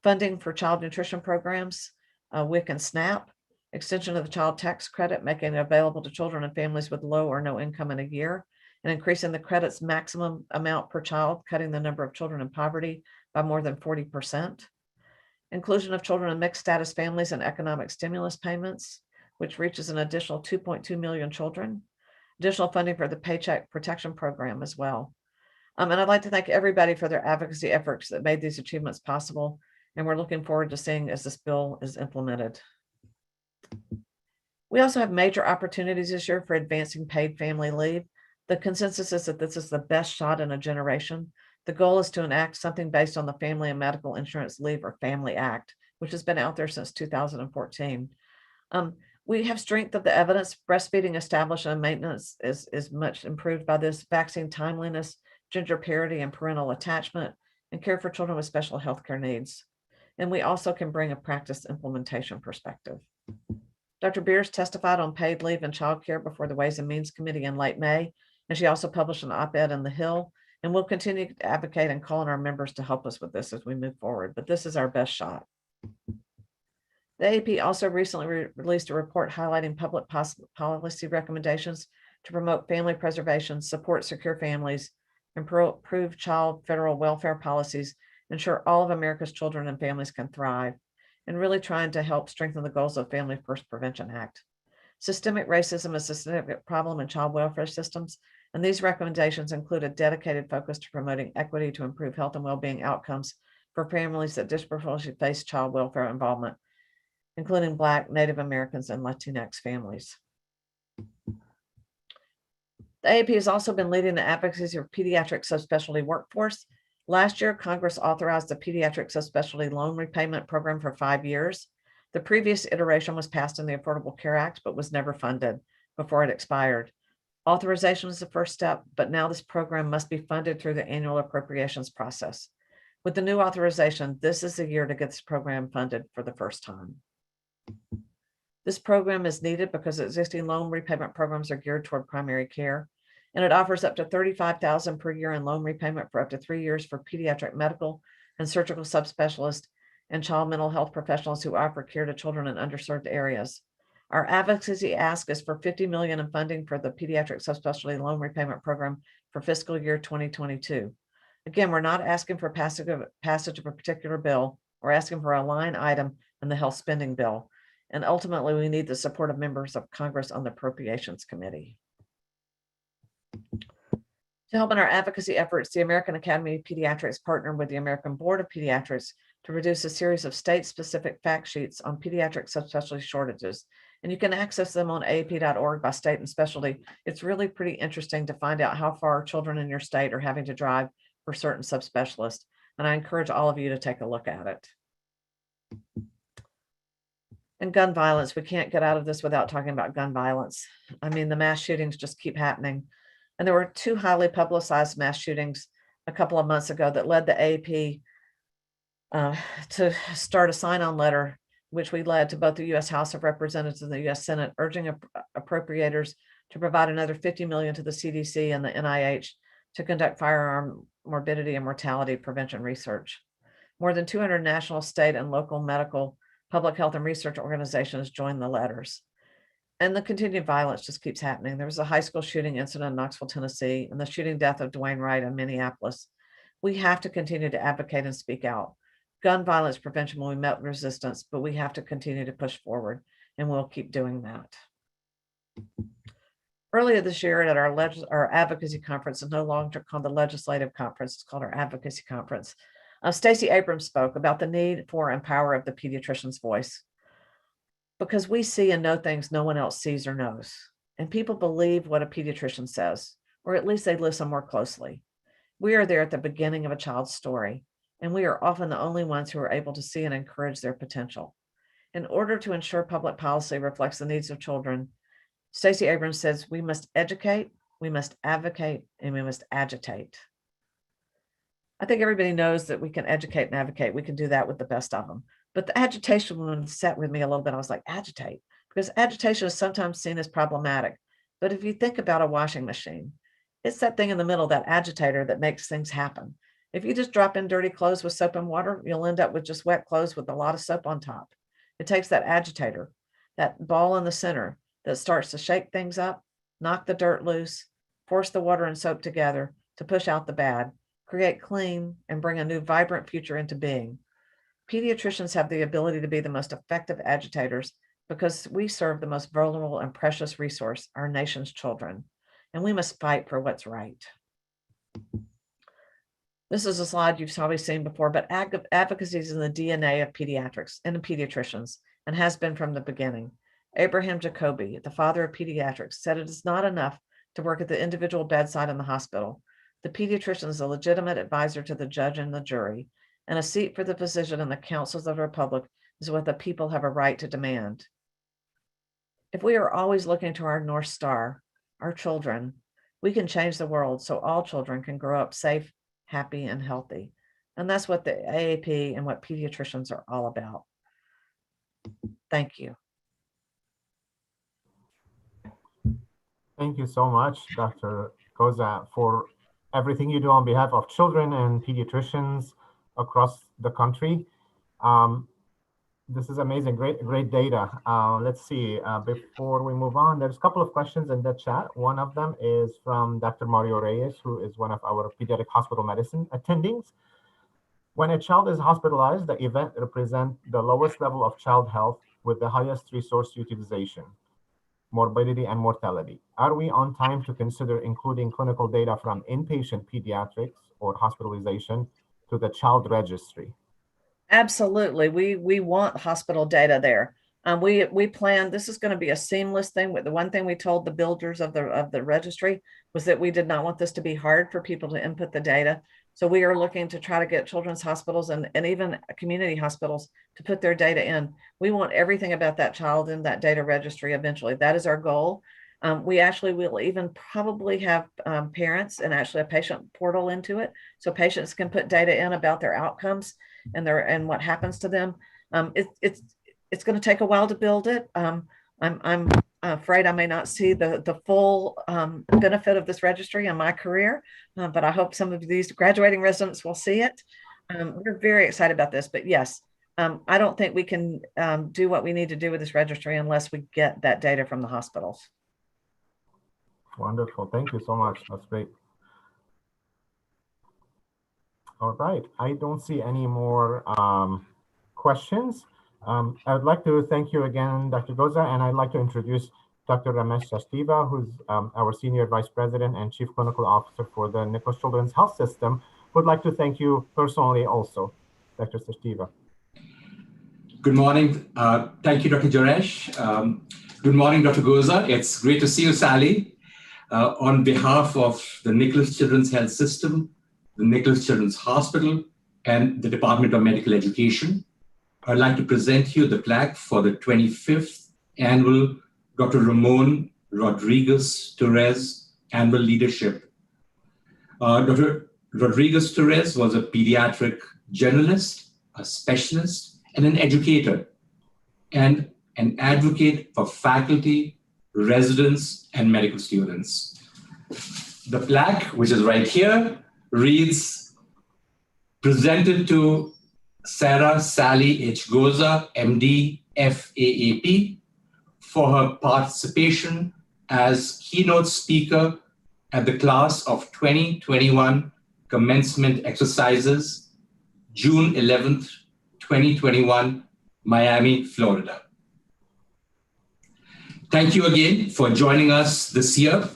Funding for child nutrition programs, WIC and SNAP. Extension of the child tax credit, making it available to children and families with low or no income in a year, and increasing the credit's maximum amount per child, cutting the number of children in poverty by more than 40%. Inclusion of children in mixed status families and economic stimulus payments, which reaches an additional 2.2 million children. Additional funding for the Paycheck Protection Program as well. And I'd like to thank everybody for their advocacy efforts that made these achievements possible. And we're looking forward to seeing as this bill is implemented. We also have major opportunities this year for advancing paid family leave. The consensus is that this is the best shot in a generation. The goal is to enact something based on the Family and Medical Insurance Leave or Family Act, which has been out there since 2014. We have strength of the evidence. Breastfeeding established and maintenance is much improved by this. Vaccine timeliness, gender parity and parental attachment, and care for children with special healthcare needs. And we also can bring a practice implementation perspective. Dr. Beers testified on paid leave and childcare before the Ways and Means Committee in late May, and she also published an op-ed in The Hill, and we'll continue to advocate and call on our members to help us with this as we move forward, but this is our best shot. The AAP also recently released a report highlighting public policy recommendations to promote family preservation, support secure families, improve child federal welfare policies, ensure all of America's children and families can thrive, and really trying to help strengthen the goals of Family First Prevention Act. Systemic racism is a significant problem in child welfare systems, and these recommendations include a dedicated focus to promoting equity to improve health and well-being outcomes for families that disproportionately face child welfare involvement, including Black, Native Americans, and Latinx families. The AAP has also been leading the advocacy of pediatric subspecialty workforce. Last year, Congress authorized the Pediatric Subspecialty Loan Repayment Program for 5 years. The previous iteration was passed in the Affordable Care Act, but was never funded before it expired. Authorization is the first step, but now this program must be funded through the annual appropriations process. With the new authorization, this is the year to get this program funded for the first time. This program is needed because existing loan repayment programs are geared toward primary care, and it offers up to $35,000 per year in loan repayment for up to 3 years for pediatric medical and surgical subspecialists and child mental health professionals who offer care to children in underserved areas. Our advocacy ask is for $50 million in funding for the Pediatric Subspecialty Loan Repayment Program for fiscal year 2022. Again, we're not asking for passage of a particular bill. We're asking for a line item in the health spending bill. And ultimately, we need the support of members of Congress on the Appropriations Committee. To help in our advocacy efforts, the American Academy of Pediatrics partnered with the American Board of Pediatrics to produce a series of state-specific fact sheets on pediatric subspecialty shortages. And you can access them on aap.org by state and specialty. It's really pretty interesting to find out how far children in your state are having to drive for certain subspecialists. And I encourage all of you to take a look at it. And gun violence, we can't get out of this without talking about gun violence. I mean, the mass shootings just keep happening. And there were 2 highly publicized mass shootings a couple of months ago that led the AAP to start a sign-on letter which we led to both the U.S. House of Representatives and the U.S. Senate, urging appropriators to provide another $50 million to the CDC and the NIH to conduct firearm morbidity and mortality prevention research. More than 200 national, state, and local medical, public health, and research organizations joined the letters. And the continued violence just keeps happening. There was a high school shooting incident in Knoxville, Tennessee, and the shooting death of Dwayne Wright in Minneapolis. We have to continue to advocate and speak out. Gun violence prevention will be met with resistance, but we have to continue to push forward, and we'll keep doing that. Earlier this year at our advocacy conference, is no longer called the legislative conference, it's called our advocacy conference. Stacey Abrams spoke about the need for and power of the pediatrician's voice, because we see and know things no one else sees or knows. And people believe what a pediatrician says, or at least they listen more closely. We are there at the beginning of a child's story, and we are often the only ones who are able to see and encourage their potential. In order to ensure public policy reflects the needs of children, Stacey Abrams says we must educate, we must advocate, and we must agitate. I think everybody knows that we can educate and advocate. We can do that with the best of them. But the agitation one sat with me a little bit. I was like, agitate, because agitation is sometimes seen as problematic. But if you think about a washing machine, it's that thing in the middle, that agitator, that makes things happen. If you just drop in dirty clothes with soap and water, you'll end up with just wet clothes with a lot of soap on top. It takes that agitator, that ball in the center that starts to shake things up, knock the dirt loose, force the water and soap together to push out the bad, create clean, and bring a new vibrant future into being. Pediatricians have the ability to be the most effective agitators because we serve the most vulnerable and precious resource, our nation's children, and we must fight for what's right. This is a slide you've probably seen before, but advocacy is in the DNA of pediatrics and pediatricians, and has been from the beginning. Abraham Jacobi, the father of pediatrics, said it is not enough to work at the individual bedside in the hospital. The pediatrician is a legitimate advisor to the judge and the jury, and a seat for the physician in the councils of the republic is what the people have a right to demand. If we are always looking to our North Star, our children, we can change the world so all children can grow up safe, happy, and healthy. And that's what the AAP and what pediatricians are all about. Thank you. Thank you so much, Dr. Goza, for everything you do on behalf of children and pediatricians across the country. This is amazing, great data. Let's see, before we move on, there's a couple of questions in the chat. One of them is from Dr. Mario Reyes, who is one of our pediatric hospital medicine attendings. When a child is hospitalized, the event represents the lowest level of child health with the highest resource utilization, morbidity, and mortality. Are we on time to consider including clinical data from inpatient pediatrics or hospitalization to the child registry? Absolutely. We want hospital data there. We plan, this is going to be a seamless thing. The one thing we told the builders of the registry was that we did not want this to be hard for people to input the data. So we are looking to try to get children's hospitals and even community hospitals to put their data in. We want everything about that child in that data registry eventually. That is our goal. We actually will even probably have parents and actually a patient portal into it, so patients can put data in about their outcomes and what happens to them. It's going to take a while to build it. I'm afraid I may not see the full benefit of this registry in my career, but I hope some of these graduating residents will see it. We're very excited about this, but yes, I don't think we can do what we need to do with this registry unless we get that data from the hospitals. Wonderful. Thank you so much. That's great. All right. I don't see any more questions. I would like to thank you again, Dr. Goza, and I'd like to introduce Dr. Ramesh Sachdeva, who's our Senior Vice President and Chief Clinical Officer for the Nicklaus Children's Health System. Would like to thank you personally also, Dr. Sachdeva. Good morning. Thank you, Dr. Gereige. Good morning, Dr. Goza. It's great to see you, Sally. On behalf of the Nicklaus Children's Health System, the Nicklaus Children's Hospital, and the Department of Medical Education, I'd like to present you the plaque for the 25th Annual Dr. Ramon Rodriguez Torres Annual Leadership. Dr. Rodriguez Torres was a pediatric journalist, a specialist, and an educator and an advocate for faculty, residents, and medical students. The plaque, which is right here, reads, presented to Sarah Sally H. Goza, MD, FAAP, for her participation as keynote speaker at the class of 2021 commencement exercises, June 11th, 2021, Miami, Florida. Thank you again for joining us this year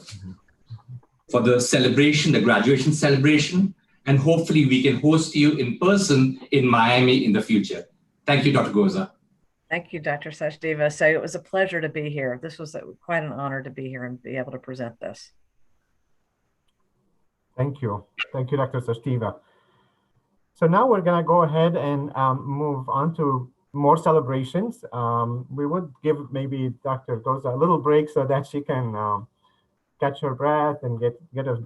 for the celebration, the graduation celebration, and hopefully we can host you in person in Miami in the future. Thank you, Dr. Goza. Thank you, Dr. Sachdeva. So it was a pleasure to be here. This was quite an honor to be here and be able to present this. Thank you. Thank you, Dr. Sachdeva. So now we're going to go ahead and move on to more celebrations. We would give maybe Dr. Goza a little break so that she can catch her breath and get a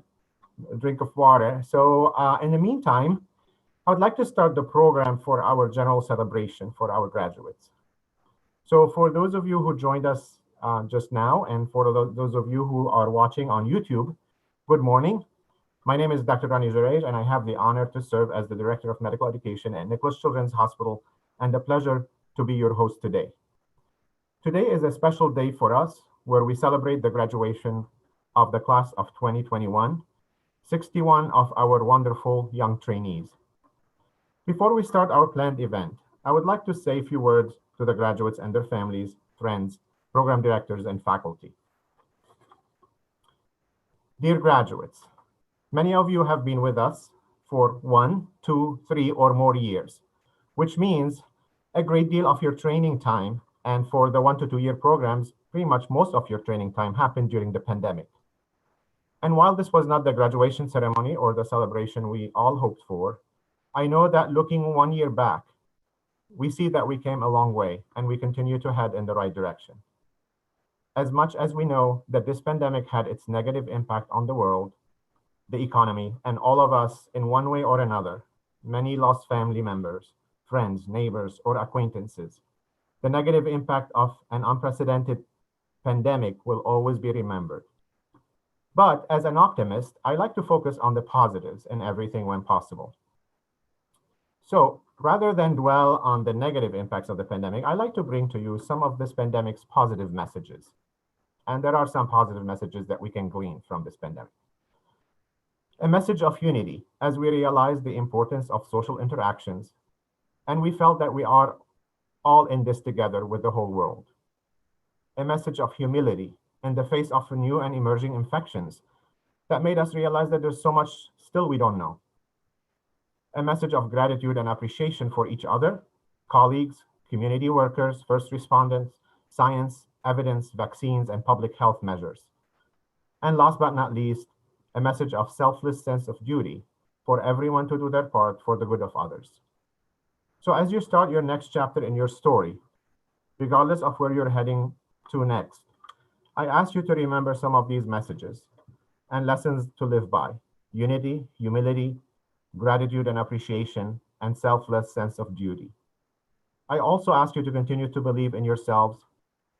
drink of water. So in the meantime, I would like to start the program for our general celebration for our graduates. So for those of you who joined us just now, and for those of you who are watching on YouTube, good morning. My name is Dr. Gereige, and I have the honor to serve as the Director of Medical Education at Nicklaus Children's Hospital, and the pleasure to be your host today. Today is a special day for us where we celebrate the graduation of the class of 2021, 61 of our wonderful young trainees. Before we start our planned event, I would like to say a few words to the graduates and their families, friends, program directors, and faculty. Dear graduates, many of you have been with us for 1, 2, 3, or more years, which means a great deal of your training time, and for the 1 to 2 year programs, pretty much most of your training time happened during the pandemic. And while this was not the graduation ceremony or the celebration we all hoped for, I know that looking 1 year back, we see that we came a long way and we continue to head in the right direction. As much as we know that this pandemic had its negative impact on the world, the economy, and all of us in one way or another, many lost family members, friends, neighbors, or acquaintances, the negative impact of an unprecedented pandemic will always be remembered. But as an optimist, I like to focus on the positives in everything when possible. So rather than dwell on the negative impacts of the pandemic, I like to bring to you some of this pandemic's positive messages. And there are some positive messages that we can glean from this pandemic. A message of unity as we realize the importance of social interactions, and we felt that we are all in this together with the whole world. A message of humility in the face of new and emerging infections that made us realize that there's so much still we don't know. A message of gratitude and appreciation for each other, colleagues, community workers, first responders, science, evidence, vaccines, and public health measures. And last but not least, a message of selfless sense of duty for everyone to do their part for the good of others. So as you start your next chapter in your story, regardless of where you're heading to next, I ask you to remember some of these messages and lessons to live by: unity, humility, gratitude and appreciation, and selfless sense of duty. I also ask you to continue to believe in yourselves,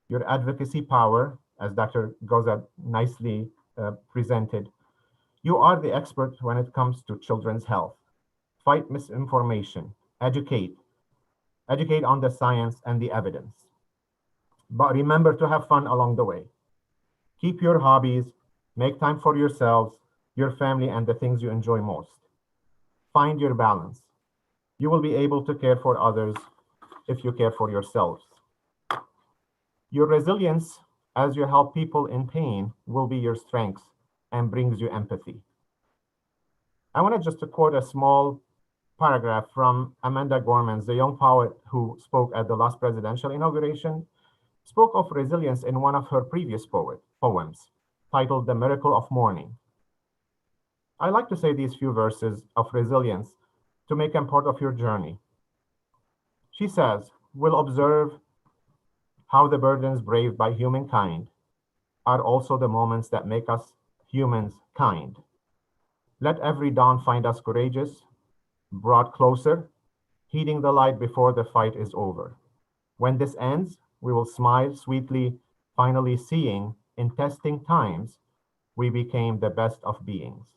your advocacy power, as Dr. Goza nicely presented. You are the expert when it comes to children's health. Fight misinformation, educate on the science and the evidence. But remember to have fun along the way. Keep your hobbies, make time for yourselves, your family, and the things you enjoy most. Find your balance. You will be able to care for others if you care for yourselves. Your resilience as you help people in pain will be your strength and brings you empathy. I want to just quote a small paragraph from Amanda Gormans, the young poet who spoke at the last presidential inauguration, spoke of resilience in one of her previous poems titled The Miracle of Mourning. I like to say these few verses of resilience to make them part of your journey. She says, "We'll observe how the burdens braved by humankind are also the moments that make us humans kind. Let every dawn find us courageous, brought closer, heeding the light before the fight is over. When this ends, we will smile sweetly, finally seeing in testing times, we became the best of beings.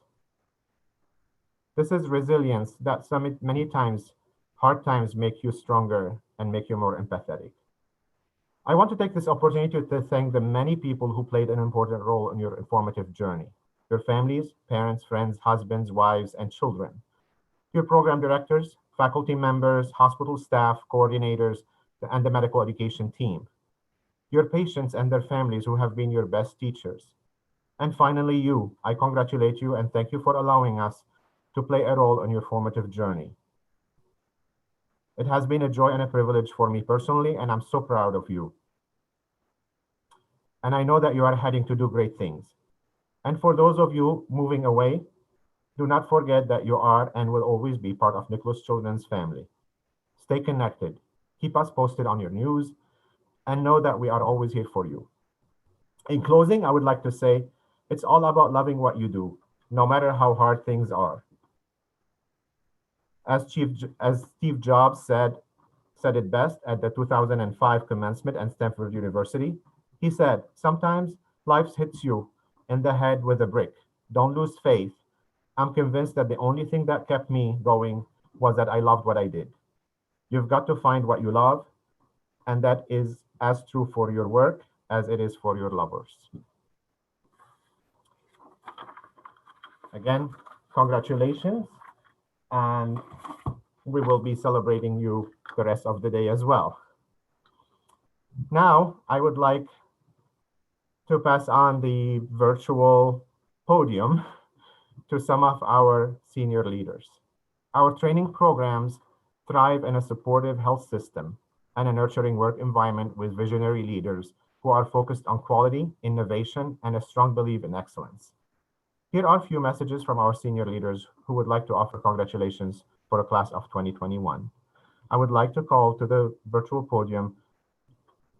This is resilience that many times, hard times make you stronger and make you more empathetic. I want to take this opportunity to thank the many people who played an important role in your informative journey. Your families, parents, friends, husbands, wives, and children. Your program directors, faculty members, hospital staff, coordinators, and the medical education team. Your patients and their families who have been your best teachers. And finally, you, I congratulate you and thank you for allowing us to play a role in your formative journey. It has been a joy and a privilege for me personally, and I'm so proud of you. And I know that you are heading to do great things. And for those of you moving away, do not forget that you are and will always be part of Nicklaus Children's family. Stay connected, keep us posted on your news, and know that we are always here for you. In closing, I would like to say, it's all about loving what you do, no matter how hard things are. As Steve Jobs said it best at the 2005 commencement at Stanford University, he said, sometimes life hits you in the head with a brick. Don't lose faith. I'm convinced that the only thing that kept me going was that I loved what I did. You've got to find what you love, and that is as true for your work as it is for your lovers. Again, congratulations, and we will be celebrating you the rest of the day as well. Now, I would like to pass on the virtual podium to some of our senior leaders. Our training programs thrive in a supportive health system and a nurturing work environment with visionary leaders who are focused on quality, innovation, and a strong belief in excellence. Here are a few messages from our senior leaders who would like to offer congratulations for the class of 2021. I would like to call to the virtual podium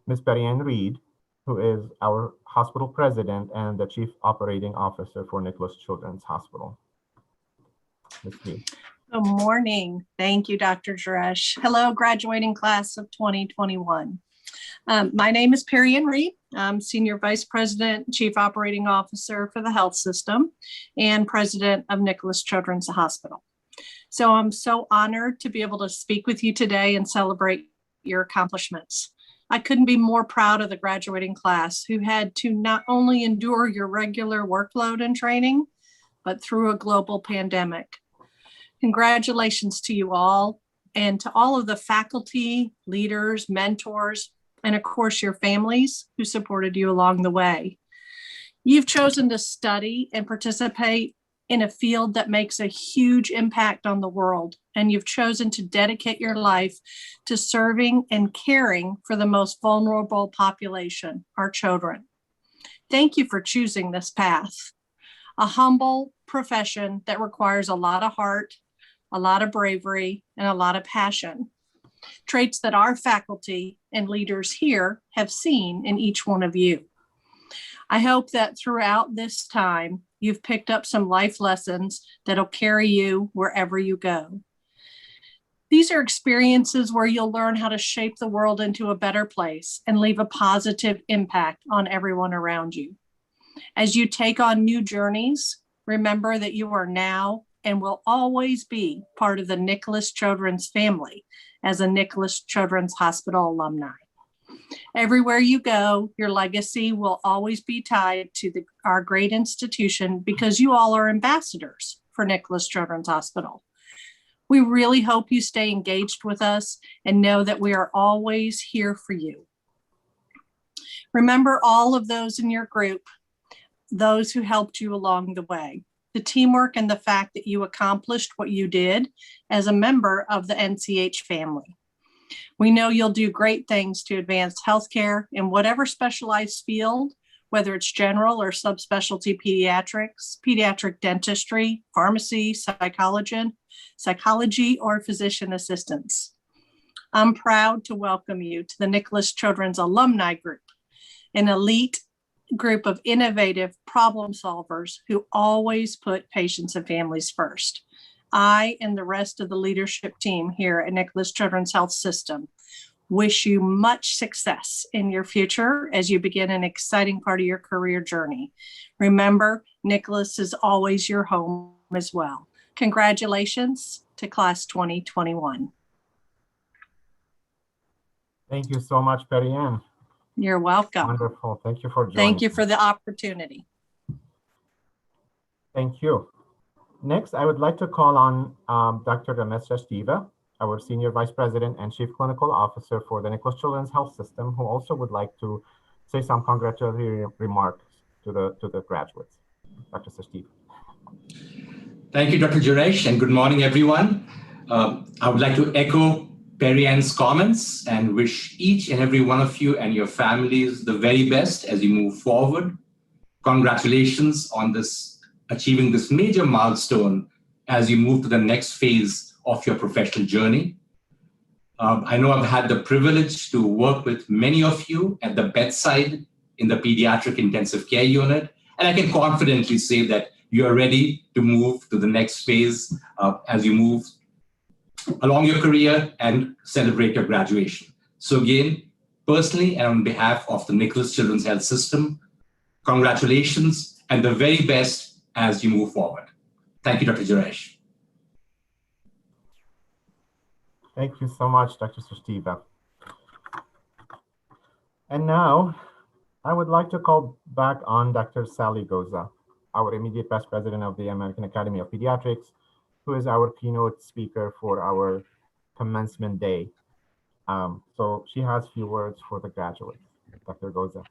Ms. Perianne Reed, who is our hospital president and the chief operating officer for Nicklaus Children's Hospital. Ms. Reed. Good morning. Thank you, Dr. Gereige. Hello, graduating class of 2021. My name is Perianne Reed. I'm Senior Vice President, Chief Operating Officer for the health system and President of Nicklaus Children's Hospital. So I'm so honored to be able to speak with you today and celebrate your accomplishments. I couldn't be more proud of the graduating class who had to not only endure your regular workload and training, but through a global pandemic. Congratulations to you all and to all of the faculty, leaders, mentors, and of course your families who supported you along the way. You've chosen to study and participate in a field that makes a huge impact on the world, and you've chosen to dedicate your life to serving and caring for the most vulnerable population, our children. Thank you for choosing this path, a humble profession that requires a lot of heart, a lot of bravery, and a lot of passion, traits that our faculty and leaders here have seen in each one of you. I hope that throughout this time, you've picked up some life lessons that'll carry you wherever you go. These are experiences where you'll learn how to shape the world into a better place and leave a positive impact on everyone around you. As you take on new journeys, remember that you are now and will always be part of the Nicklaus Children's family as a Nicklaus Children's Hospital alumni. Everywhere you go, your legacy will always be tied to our great institution because you all are ambassadors for Nicklaus Children's Hospital. We really hope you stay engaged with us and know that we are always here for you. Remember all of those in your group, those who helped you along the way, the teamwork and the fact that you accomplished what you did as a member of the NCH family. We know you'll do great things to advance healthcare in whatever specialized field, whether it's general or subspecialty pediatrics, pediatric dentistry, pharmacy, psychology, or physician assistants. I'm proud to welcome you to the Nicklaus Children's Alumni Group, an elite group of innovative problem solvers who always put patients and families first. I and the rest of the leadership team here at Nicklaus Children's Health System wish you much success in your future as you begin an exciting part of your career journey. Remember, Nicklaus is always your home as well. Congratulations to Class 2021. Thank you so much, Perry Ann. You're welcome. Wonderful. Thank you for joining. Thank you for the opportunity. Thank you. Next, I would like to call on Dr. Ness, our Senior Vice President and Chief Clinical Officer for the Nicklaus Children's Health System, who also would like to say some congratulatory remarks to the graduates. Dr. Sachdeeva. Thank you, Dr. Gereige, and good morning, everyone. I would like to echo Perry Ann's comments and wish each and every one of you and your families the very best as you move forward. Congratulations on achieving this major milestone as you move to the next phase of your professional journey. I know I've had the privilege to work with many of you at the bedside in the Pediatric Intensive Care Unit, and I can confidently say that you are ready to move to the next phase as you move along your career and celebrate your graduation. So again, personally and on behalf of the Nicklaus Children's Health System, congratulations and the very best as you move forward. Thank you, Dr. Gereige. Thank you so much, Dr. Sachdeeva. And now, I would like to call back on Dr. Sally Goza, our immediate Vice President of the American Academy of Pediatrics, who is our keynote speaker for our commencement day. So she has a few words for the graduates. Dr. Goza.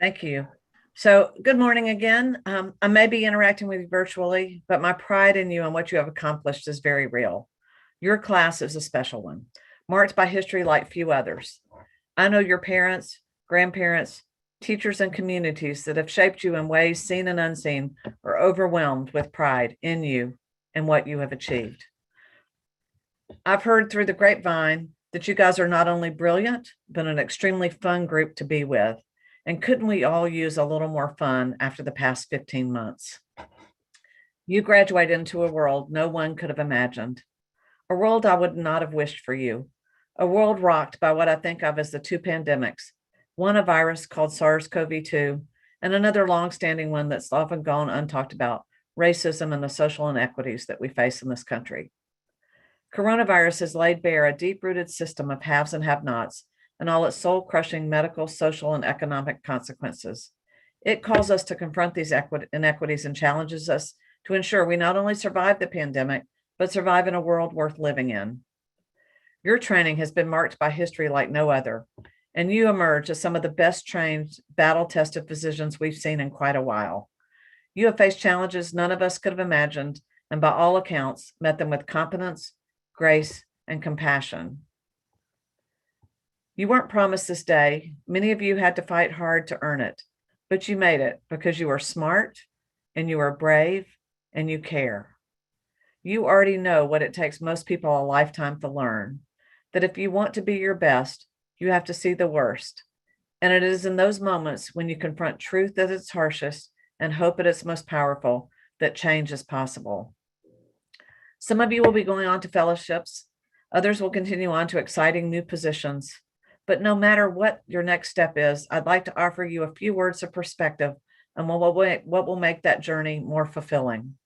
Thank you. So good morning again. I may be interacting with you virtually, but my pride in you and what you have accomplished is very real. Your class is a special one, marked by history like few others. I know your parents, grandparents, teachers, and communities that have shaped you in ways seen and unseen are overwhelmed with pride in you and what you have achieved. I've heard through the grapevine that you guys are not only brilliant, but an extremely fun group to be with. And couldn't we all use a little more fun after the past 15 months? You graduated into a world no one could have imagined, a world I would not have wished for you, a world rocked by what I think of as the two pandemics, one a virus called SARS-CoV-2, and another longstanding one that's often gone untalked about, racism and the social inequities that we face in this country. Coronavirus has laid bare a deep-rooted system of haves and have-nots and all its soul-crushing medical, social, and economic consequences. It calls us to confront these inequities and challenges us to ensure we not only survive the pandemic, but survive in a world worth living in. Your training has been marked by history like no other, and you emerge as some of the best trained, battle-tested physicians we've seen in quite a while. You have faced challenges none of us could have imagined, and by all accounts, met them with competence, grace, and compassion. You weren't promised this day. Many of you had to fight hard to earn it, but you made it because you are smart, and you are brave, and you care. You already know what it takes most people a lifetime to learn, that if you want to be your best, you have to see the worst. And it is in those moments when you confront truth at its harshest and hope at its most powerful that change is possible. Some of you will be going on to fellowships. Others will continue on to exciting new positions. But no matter what your next step is, I'd like to offer you a few words of perspective on what will make that journey more fulfilling.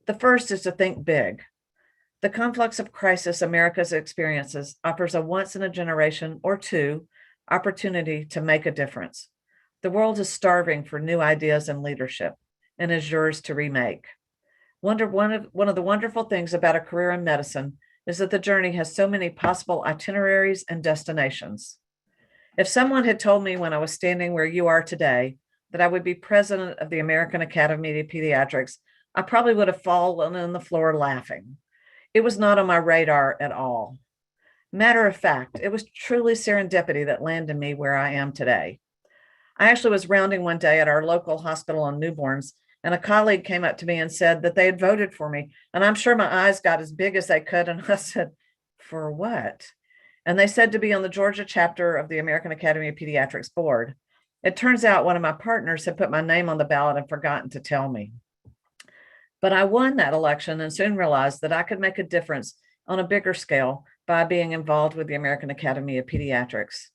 The first is to think big. The conflux of crisis America experiences offers a once-in-a-generation or two opportunity to make a difference. The world is starving for new ideas and leadership, and is yours to remake. One of the wonderful things about a career in medicine is that the journey has so many possible itineraries and destinations. If someone had told me when I was standing where you are today that I would be president of the American Academy of Pediatrics, I probably would have fallen on the floor laughing. It was not on my radar at all. Matter of fact, it was truly serendipity that landed me where I am today. I actually was rounding one day at our local hospital on newborns, and a colleague came up to me and said that they had voted for me. And I'm sure my eyes got as big as they could. And I said, for what? And they said to be on the Georgia chapter of the American Academy of Pediatrics board. It turns out one of my partners had put my name on the ballot and forgotten to tell me. But I won that election and soon realized that I could make a difference on a bigger scale by being involved with the American Academy of Pediatrics.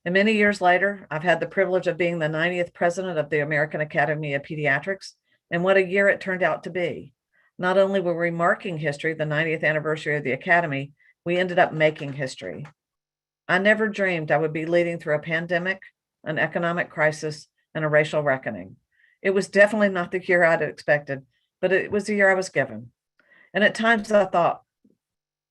And many years later, I've had the privilege of being the 90th president of the American Academy of Pediatrics, and what a year it turned out to be. Not only were we marking history, the 90th anniversary of the Academy, we ended up making history. I never dreamed I would be leading through a pandemic, an economic crisis, and a racial reckoning. It was definitely not the year I'd expected, but it was the year I was given. And at times I thought,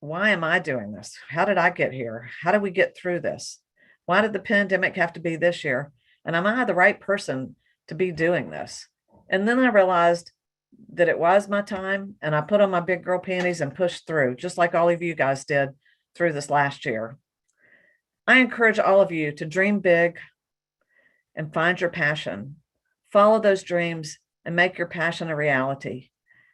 why am I doing this? How did I get here? How did we get through this? Why did the pandemic have to be this year? And am I the right person to be doing this? And then I realized that it was my time, and I put on my big girl panties and pushed through, just like all of you guys did through this last year. I encourage all of you to dream big and find your passion. Follow those dreams and make your passion a reality.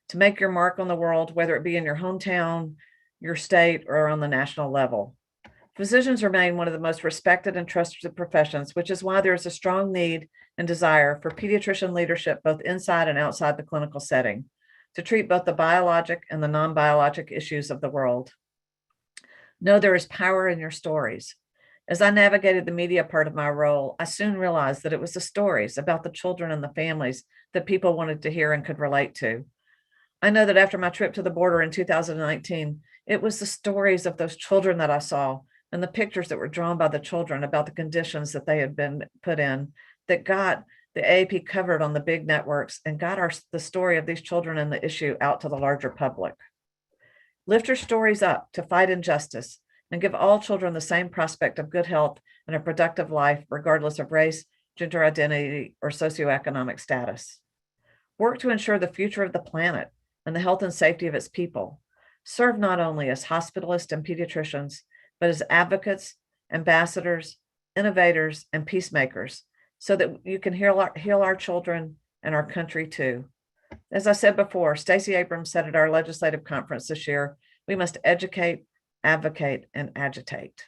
To make your mark on the world, whether it be in your hometown, your state, or on the national level. Physicians remain one of the most respected and trusted professions, which is why there is a strong need and desire for pediatrician leadership both inside and outside the clinical setting to treat both the biologic and the non-biologic issues of the world. Know there is power in your stories. As I navigated the media part of my role, I soon realized that it was the stories about the children and the families that people wanted to hear and could relate to. I know that after my trip to the border in 2019, it was the stories of those children that I saw and the pictures that were drawn by the children about the conditions that they had been put in that got the AAP covered on the big networks and got the story of these children and the issue out to the larger public. Lift your stories up to fight injustice and give all children the same prospect of good health and a productive life, regardless of race, gender identity, or socioeconomic status. Work to ensure the future of the planet and the health and safety of its people. Serve not only as hospitalists and pediatricians, but as advocates, ambassadors, innovators, and peacemakers, so that you can heal our children and our country too. As I said before, Stacey Abrams said at our legislative conference this year, we must educate, advocate, and agitate.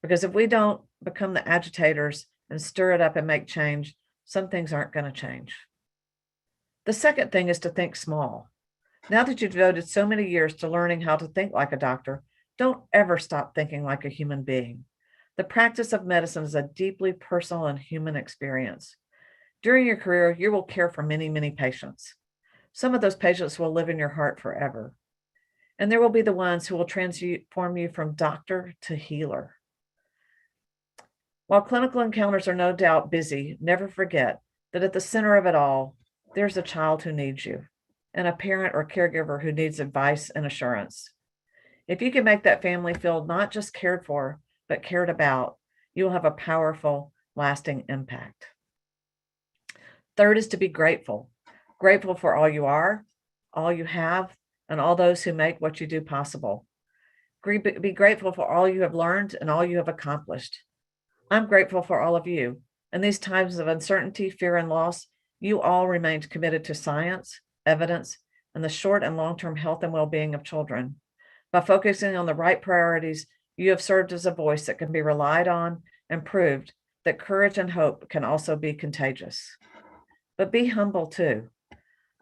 Because if we don't become the agitators and stir it up and make change, some things aren't going to change. The second thing is to think small. Now that you've devoted so many years to learning how to think like a doctor, don't ever stop thinking like a human being. The practice of medicine is a deeply personal and human experience. During your career, you will care for many, many patients. Some of those patients will live in your heart forever. And there will be the ones who will transform you from doctor to healer. While clinical encounters are no doubt busy, never forget that at the center of it all, there's a child who needs you and a parent or caregiver who needs advice and assurance. If you can make that family feel not just cared for, but cared about, you will have a powerful, lasting impact. Third is to be grateful. Grateful for all you are, all you have, and all those who make what you do possible. Be grateful for all you have learned and all you have accomplished. I'm grateful for all of you. In these times of uncertainty, fear, and loss, you all remained committed to science, evidence, and the short and long-term health and well-being of children. By focusing on the right priorities, you have served as a voice that can be relied on and proved that courage and hope can also be contagious. But be humble too.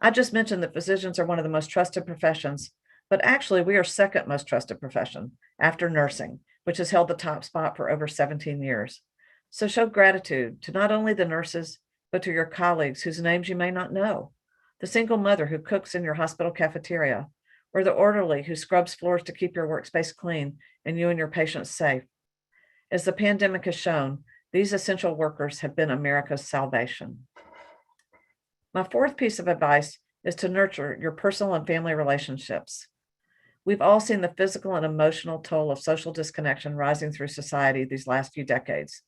I just mentioned that physicians are one of the most trusted professions, but actually we are second most trusted profession after nursing, which has held the top spot for over 17 years. So show gratitude to not only the nurses, but to your colleagues whose names you may not know, the single mother who cooks in your hospital cafeteria, or the orderly who scrubs floors to keep your workspace clean and you and your patients safe. As the pandemic has shown, these essential workers have been America's salvation. My fourth piece of advice is to nurture your personal and family relationships. We've all seen the physical and emotional toll of social disconnection rising through society these last few decades,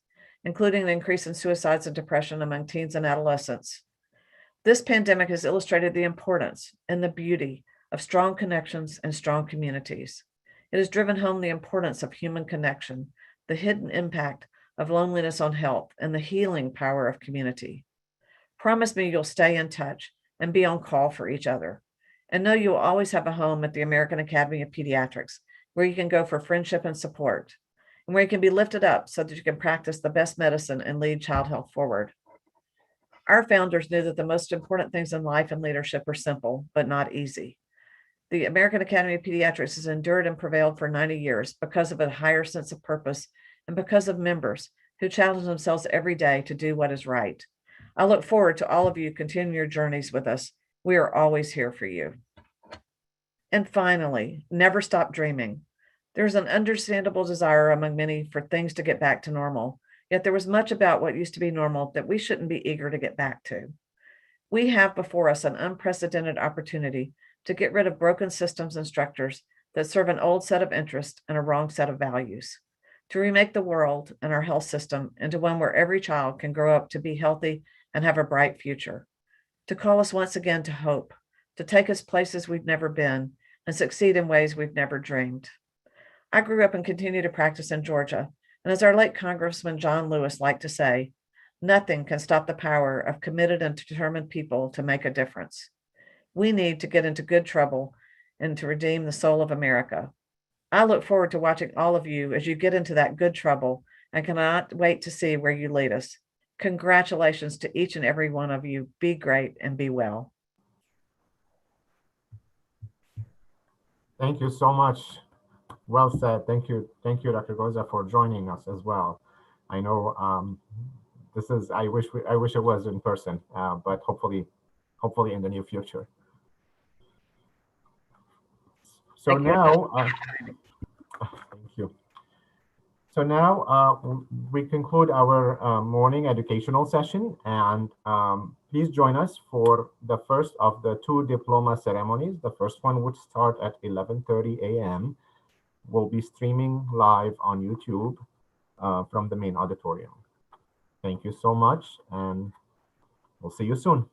including the increase in suicides and depression among teens and adolescents. This pandemic has illustrated the importance and the beauty of strong connections and strong communities. It has driven home the importance of human connection, the hidden impact of loneliness on health, and the healing power of community. Promise me you'll stay in touch and be on call for each other. And know you'll always have a home at the American Academy of Pediatrics, where you can go for friendship and support, and where you can be lifted up so that you can practice the best medicine and lead child health forward. Our founders knew that the most important things in life and leadership are simple, but not easy. The American Academy of Pediatrics has endured and prevailed for 90 years because of a higher sense of purpose and because of members who challenge themselves every day to do what is right. I look forward to all of you continuing your journeys with us. We are always here for you. And finally, never stop dreaming. There's an understandable desire among many for things to get back to normal, yet there was much about what used to be normal that we shouldn't be eager to get back to. We have before us an unprecedented opportunity to get rid of broken systems and structures that serve an old set of interests and a wrong set of values, to remake the world and our health system into one where every child can grow up to be healthy and have a bright future, to call us once again to hope, to take us places we've never been and succeed in ways we've never dreamed. I grew up and continue to practice in Georgia, and as our late Congressman John Lewis liked to say, nothing can stop the power of committed and determined people to make a difference. We need to get into good trouble and to redeem the soul of America. I look forward to watching all of you as you get into that good trouble and cannot wait to see where you lead us. Congratulations to each and every one of you. Be great and be well. Thank you so much. Well said. Thank you, Dr. Goza, for joining us as well. I know this is. I wish it was in person, but hopefully in the near future. So now, thank you. So now we conclude our morning educational session, and please join us for the first of the two diploma ceremonies. The first one would start at 11:30 a.m. We'll be streaming live on YouTube from the main auditorium. Thank you so much, and we'll see you soon.